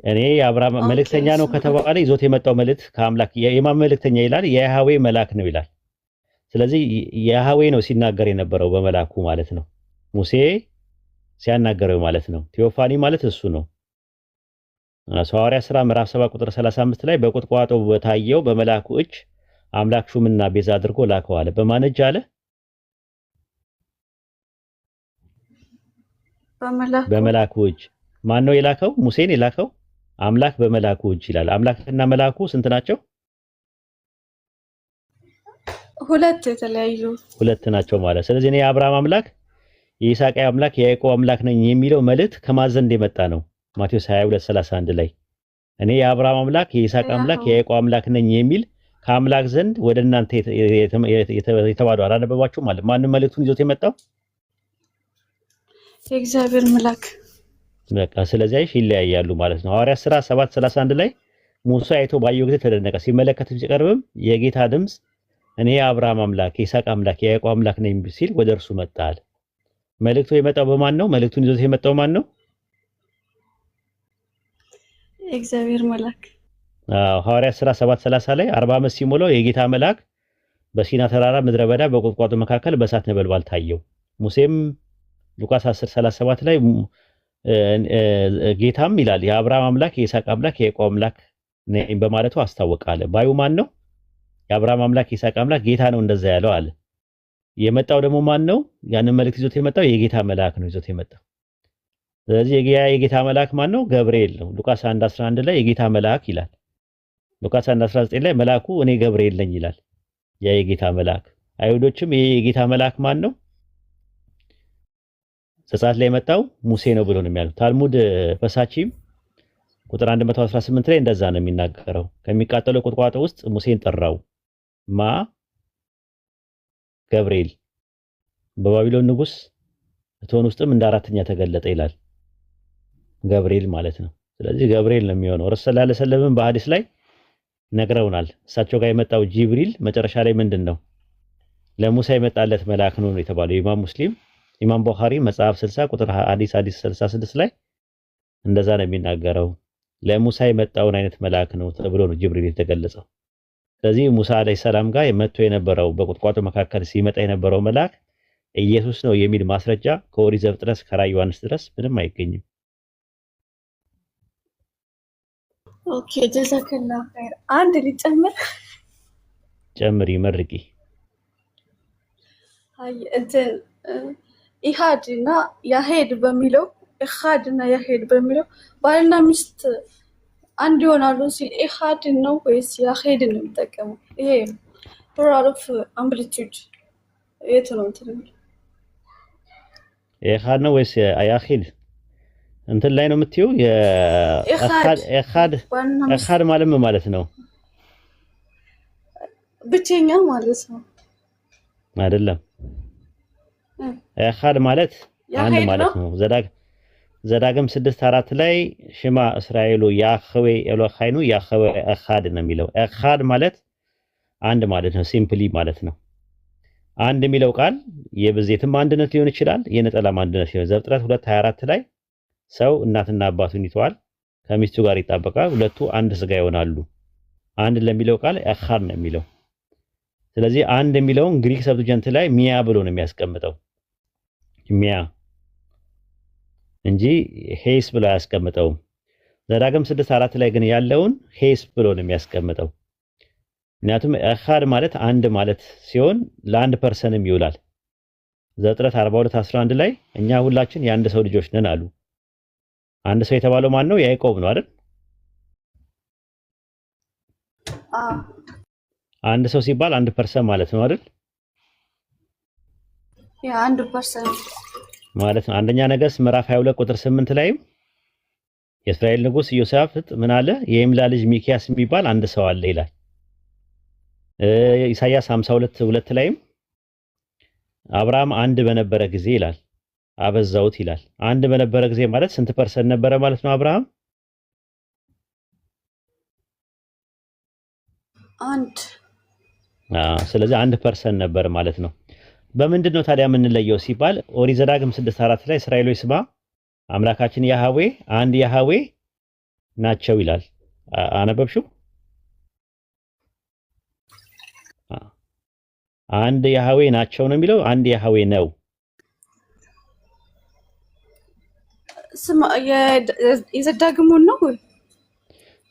እኔ የአብርሃም መልእክተኛ ነው ከተባለ ይዞት የመጣው መልእክት ከአምላክ የማን መልእክተኛ ይላል? የያህዌ መልአክ ነው ይላል። ስለዚህ የያህዌ ነው ሲናገር የነበረው በመልአኩ ማለት ነው። ሙሴ ሲያናገረው ማለት ነው። ቴዎፋኒ ማለት እሱ ነው። ሐዋርያት ሥራ ምዕራፍ 7:35 ላይ በቁጥቋጦ በታየው በመልአኩ እጅ አምላክ ሹምና ቤዛ አድርጎ ላከው አለ። በማን እጅ አለ? በመልአኩ እጅ። ማን ነው የላከው? ሙሴን የላከው አምላክ በመልአኩ እጅ ይላል። አምላክና መልአኩ ስንት ናቸው? ሁለት ናቸው ማለት። ስለዚህ እኔ የአብርሃም አምላክ የይስሐቅ አምላክ የያዕቆብ አምላክ ነኝ የሚለው መልእክት ከማን ዘንድ የመጣ ነው? ማቴዎስ 22:31 ላይ እኔ የአብርሃም አምላክ የይስሐቅ አምላክ የያዕቆብ አምላክ ነኝ የሚል ከአምላክ ዘንድ ወደ እናንተ የተባለው አላነበባችሁም ማለት። ማንም መልእክቱን ይዞት የመጣው የእግዚአብሔር መልአክ። በቃ ስለዚህ አይሽ ይለያያሉ ማለት ነው። ሐዋርያት ሥራ 7:31 ላይ ሙሴ አይቶ ባየው ጊዜ ተደነቀ፣ ሲመለከትም ሲቀርብም የጌታ ድምፅ እኔ የአብርሃም አምላክ የይስሐቅ አምላክ የያዕቆብ አምላክ ነኝ ሲል ወደ እርሱ መጣል። መልእክቱ የመጣው በማን ነው? መልእክቱን ይዞት የመጣው ማን ነው? የእግዚአብሔር መልአክ። ሐዋርያት ሥራ 7:30 ላይ 40 ዓመት ሲሞላው የጌታ መልአክ በሲና ተራራ ምድረ በዳ በቁጥቋጦ መካከል በእሳት ነበልባል ታየው። ሙሴም ሉቃስ 10:37 ላይ ጌታም ይላል የአብርሃም አምላክ የይስሐቅ አምላክ የያዕቆብ አምላክ ነኝ በማለቱ አስታወቀ አለ። ባዩ ማን ነው? የአብርሃም አምላክ የይስሐቅ አምላክ ጌታ ነው እንደዛ ያለው አለ። የመጣው ደግሞ ማን ነው? ያንን መልእክት ይዞት የመጣው የጌታ መልአክ ነው ይዞት የመጣው። ስለዚህ የጌታ መልአክ ማን ነው? ገብርኤል ነው። ሉቃስ 1:11 ላይ የጌታ መልአክ ይላል። ሉቃስ 1:19 ላይ መልአኩ እኔ ገብርኤል ነኝ ይላል። ያ የጌታ መልአክ። አይሁዶችም ይሄ የጌታ መልአክ ማን ነው? ዘጸአት ላይ የመጣው ሙሴ ነው ብሎ ነው የሚያሉት። ታልሙድ ፈሳቺም ቁጥር 118 ላይ እንደዛ ነው የሚናገረው። ከሚቃጠለው ቁጥቋጦ ውስጥ ሙሴን ጠራው። ማ? ገብርኤል። በባቢሎን ንጉስ እቶን ውስጥም እንደ አራተኛ ተገለጠ ይላል። ገብርኤል ማለት ነው። ስለዚህ ገብርኤል ነው የሚሆነው። ረሱል ሰለላሁ ዐለይሂ ወሰለም በሐዲስ ላይ ነግረውናል። እሳቸው ጋር የመጣው ጂብሪል መጨረሻ ላይ ምንድነው ለሙሳ የመጣለት መልአክ ነው የተባለው። ኢማም ቡኻሪ መጽሐፍ 60 ቁጥር ሐዲስ 66 ላይ እንደዛ ነው የሚናገረው። ለሙሳ የመጣውን አይነት መልአክ ነው ተብሎ ነው ጅብሪል የተገለጸው። ስለዚህ ሙሳ አለይሂ ሰላም ጋር መጥቶ የነበረው በቁጥቋጦ መካከል ሲመጣ የነበረው መልአክ ኢየሱስ ነው የሚል ማስረጃ ከኦሪት ዘፍጥረት እስከ ራዕየ ዮሐንስ ድረስ ምንም አይገኝም። ኦኬ ጀዛከላ ኸይር። አንድ ሊጨምር ጨምሪ መርቂ። አይ እንትን ኢሃድ እና ያሄድ በሚለው ኢሃድ እና ያሄድ በሚለው ባልና ሚስት አንድ ይሆናሉ ሲል ኢሃድ ነው ወይስ ያሄድ ነው የሚጠቀመው? ይሄ ፕሉራል ኦፍ አምፕሊቲዩድ የት ነው እንትን ኢሃድ ነው ወይስ ያሄድ? እንትን ላይ ነው የምትይው? ኢሃድ ማለት ነው ብቸኛ ማለት ነው አይደለም። ኢሃድ ማለት አንድ ማለት ነው። ዘዳግም 6:4 ላይ ሽማ እስራኤሉ ያህዌ ኤሎሃይኑ ያህዌ ኢሃድ ነው የሚለው። ኢሃድ ማለት አንድ ማለት ነው። ሲምፕሊ ማለት ነው። አንድ የሚለው ቃል የብዜትም አንድነት ሊሆን ይችላል፣ የነጠላም አንድነት ሊሆን። ዘፍጥረት 2:24 ላይ ሰው እናትና አባቱን ይተዋል፣ ከሚስቱ ጋር ይጣበቃል፣ ሁለቱ አንድ ስጋ ይሆናሉ። አንድ ለሚለው ቃል ኢሃድ ነው የሚለው። ስለዚህ አንድ የሚለውን ግሪክ ሰብጀንት ላይ ሚያ ብሎ ነው የሚያስቀምጠው። ሚያ እንጂ ሄስ ብሎ አያስቀምጠውም። ዘዳግም 6:4 ላይ ግን ያለውን ሄስ ብሎ ነው የሚያስቀምጠው። ምክንያቱም ኢሃድ ማለት አንድ ማለት ሲሆን ለአንድ ፐርሰንም ይውላል። ዘፍጥረት 42:11 ላይ እኛ ሁላችን የአንድ ሰው ልጆች ነን አሉ። አንድ ሰው የተባለው ማን ነው? ያዕቆብ ነው አይደል? አንድ ሰው ሲባል አንድ ፐርሰን ማለት ነው አይደል? ያ አንድ ፐርሰን ማለት ነው። አንደኛ ነገሥት ምዕራፍ 22 ቁጥር 8 ላይ የእስራኤል ንጉስ ኢዮሳፍጥ ምን አለ? የኢምላ ልጅ ሚኪያስ የሚባል አንድ ሰው አለ ይላል። ኢሳይያስ 52:2 ላይም አብርሃም አንድ በነበረ ጊዜ ይላል አበዛውት ይላል። አንድ በነበረ ጊዜ ማለት ስንት ፐርሰንት ነበረ ማለት ነው አብርሃም? አንድ። ስለዚህ አንድ ፐርሰንት ነበር ማለት ነው። በምንድን ነው ታዲያ የምንለየው ሲባል ኦሪት ዘዳግም 6:4 ላይ እስራኤሎች ስማ አምላካችን ያህዌ አንድ ያህዌ ናቸው ይላል። አነበብሽው? አንድ ያህዌ ናቸው ነው የሚለው። አንድ ያህዌ ነው። ስማ የዘዳግሙን ነው።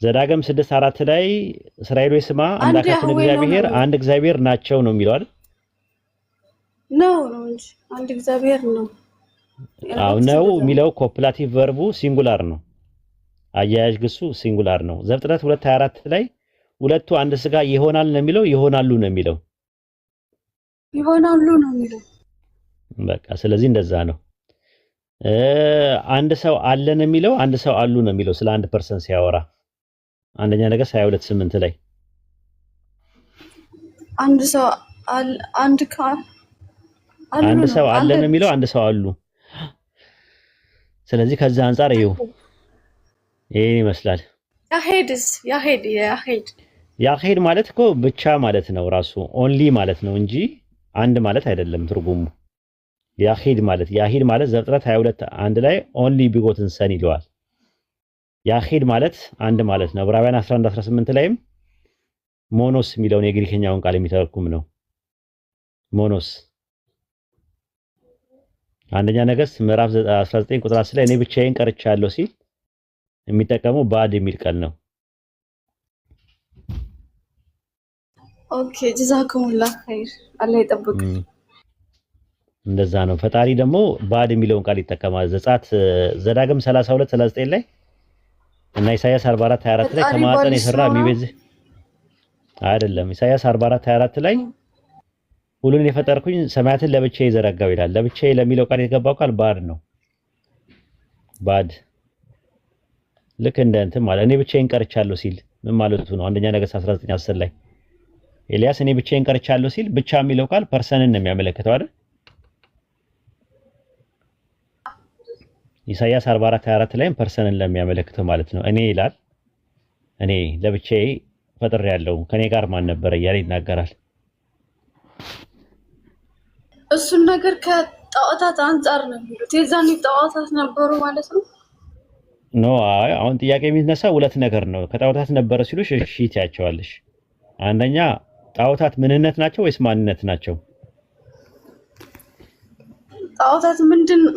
ዘዳግም 6:4 ላይ እስራኤሎች ስማ አምላካችን እግዚአብሔር አንድ እግዚአብሔር ናቸው ነው የሚለው አይደል? ነው እንጂ አንድ እግዚአብሔር ነው። አው ነው የሚለው ኮፕላቲቭ ቨርቡ ሲንጉላር ነው። አያያዥ ግሱ ሲንጉላር ነው። ዘፍጥረት 2:24 ላይ ሁለቱ አንድ ስጋ ይሆናል ነው የሚለው ይሆናሉ ነው የሚለው ይሆናሉ ነው የሚለው። በቃ ስለዚህ እንደዛ ነው። አንድ ሰው አለ ነው የሚለው አንድ ሰው አሉ ነው የሚለው ስለ አንድ ፐርሰን ሲያወራ አንደኛ ነገሥት 22:8 ላይ አንድ ሰው አንድ ሰው አለ ነው የሚለው አንድ ሰው አሉ። ስለዚህ ከዛ አንፃር ይሄው ይሄን ይመስላል። ያሄድ ማለት እኮ ብቻ ማለት ነው ራሱ ኦንሊ ማለት ነው እንጂ አንድ ማለት አይደለም ትርጉሙ። ያሄድ ማለት ዘፍጥረት 22:1 ላይ ኦንሊ ቢጎትን ሰን ይለዋል። ያሄድ ማለት አንድ ማለት ነው። ዕብራውያን 11:18 ላይም ሞኖስ የሚለውን የግሪክኛውን ቃል የሚተረጉም ነው። ሞኖስ አንደኛ ነገሥት ምዕራፍ 19 ቁጥር 10 ላይ እኔ ብቻዬን ቀርቻለሁ ሲል የሚጠቀመው ባድ የሚል ቃል ነው። ኦኬ ጀዛኩሙላህ ኸይር አላህ ይጠብቅ። እንደዛ ነው። ፈጣሪ ደግሞ ባድ የሚለውን ቃል ይጠቀማል። ዘዳግም 32:39 ላይ እና ኢሳይያስ 44:24 ላይ ከማጠን የሰራ የሚበዝህ አይደለም። ኢሳይያስ 44:24 ላይ ሁሉን የፈጠርኩኝ ሰማያትን ለብቻዬ ዘረጋው ይላል። ለብቻዬ ለሚለው ቃል የተገባው ቃል ባድ ነው። ባድ ልክ እንደ እንትን ማለት እኔ ብቻዬን ቀርቻለሁ ሲል ምን ማለቱ ነው? አንደኛ ነገሥት 19:10 ላይ ኤልያስ እኔ ብቻዬን ቀርቻለሁ ሲል ብቻ የሚለው ቃል ፐርሰንን ነው የሚያመለክተው አይደል? ኢሳይያስ 44:24 ላይም ፐርሰንን ለሚያመለክተው ማለት ነው። እኔ ይላል እኔ ለብቻዬ ፈጥሬያለሁ ከኔ ጋር ማን ነበር እያለ ይናገራል። እሱን ነገር ከጣዖታት አንጻር ነው የሚሉት። የዛኔ ጣዖታት ነበሩ ማለት ነው። ኖ አሁን ጥያቄ የሚነሳው ሁለት ነገር ነው። ከጣዖታት ነበረ ሲሉሽ እሺ ትያቸዋለሽ። አንደኛ ጣዖታት ምንነት ናቸው ወይስ ማንነት ናቸው? ጣዖታት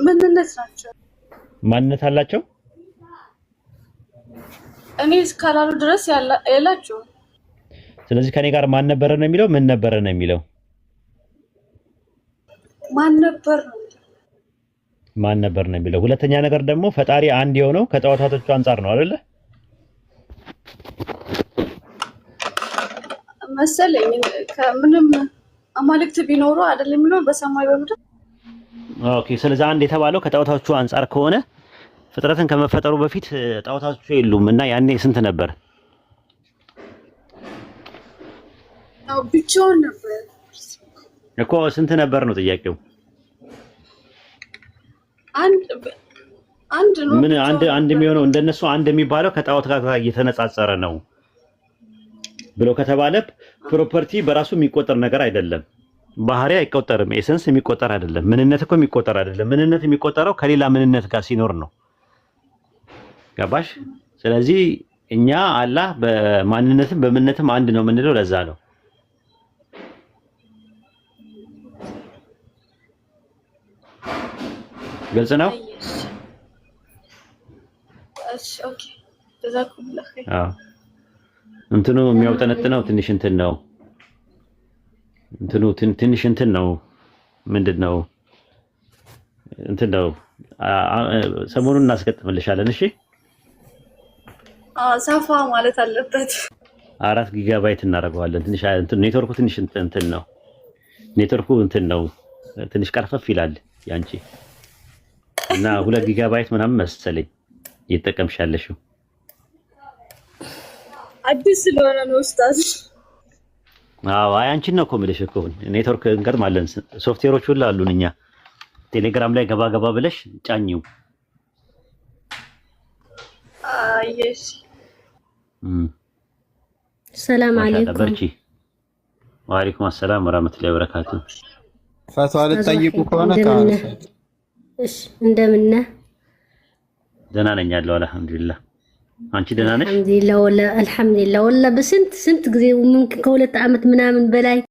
ምንነት ናቸው? ማንነት አላቸው? እኔ እስካላሉ ድረስ ያላቸው። ስለዚህ ከኔ ጋር ማን ነበረ ነው የሚለው? ምን ነበረ ነው የሚለው? ማን ነበር ነው። ማን ነበር ነው የሚለው። ሁለተኛ ነገር ደግሞ ፈጣሪ አንድ የሆነው ከጣዖታቶቹ አንፃር ነው አይደለ? መሰለኝ ከምንም አማልክት ቢኖሩ አይደለም የሚለው በሰማይ በምድር። ኦኬ። ስለዚህ አንድ የተባለው ከጣዖታቶቹ አንፃር ከሆነ ፍጥረትን ከመፈጠሩ በፊት ጣዖታቶቹ የሉም እና ያኔ ስንት ነበር? ብቻውን ነበር እኮ። ስንት ነበር ነው ጥያቄው? አንድ ነው። ምን አንድ የሚሆነው እንደነሱ አንድ የሚባለው ከጣዖት ጋር እየተነጻጸረ ነው ብሎ ከተባለ ፕሮፐርቲ በራሱ የሚቆጠር ነገር አይደለም። ባህሪ አይቆጠርም። ኤሰንስ የሚቆጠር አይደለም። ምንነት እኮ የሚቆጠር አይደለም። ምንነት የሚቆጠረው ከሌላ ምንነት ጋር ሲኖር ነው። ገባሽ? ስለዚህ እኛ አላህ በማንነትም በምንነትም አንድ ነው የምንለው ለዛ ነው። ግልጽ ነው? እሺ ኦኬ ተዛኩልህ። አዎ እንትኑ የሚያውጠነጥነው ትንሽ እንትን ነው። እንትኑ ትንሽ እንትን ነው። ምንድነው እንትን ነው። ሰሞኑን እናስገጥምልሻለን። እሺ ሰፋ ማለት አለበት። 4 ጊጋባይት እናደርገዋለን። ትንሽ እንትን ኔትወርኩ ትንሽ እንትን ነው። ኔትወርኩ እንትን ነው። ትንሽ ቀርፈፍ ይላል ያንቺ እና 2 ጊጋባይት ምናምን መሰለኝ እየተጠቀምሽ ያለሽው። አዲስ ስለሆነ ነው ኡስታዝ። አዎ አይ አንቺን ነው እኮ የምልሽ እኮ ኔትወርክ እንገጥማለን። ሶፍትዌሮች ሁሉ አሉን እኛ። ቴሌግራም ላይ ገባ ገባ ብለሽ ጫኝው። አየሽ ሰላም አለይኩም። በርቺ። ወአለይኩም ሰላም ወራህመቱላሂ ወበረካቱ። ፈቷ ልትጠይቁ ከሆነ እሺ እንደምን ነህ? ደህና ነኝ ያለው አልሐምዱሊላህ። አንቺ ደህና ነሽ? አልሐምዱሊላህ ወላ በስንት ጊዜ ከ2 ዓመት ምናምን በላይ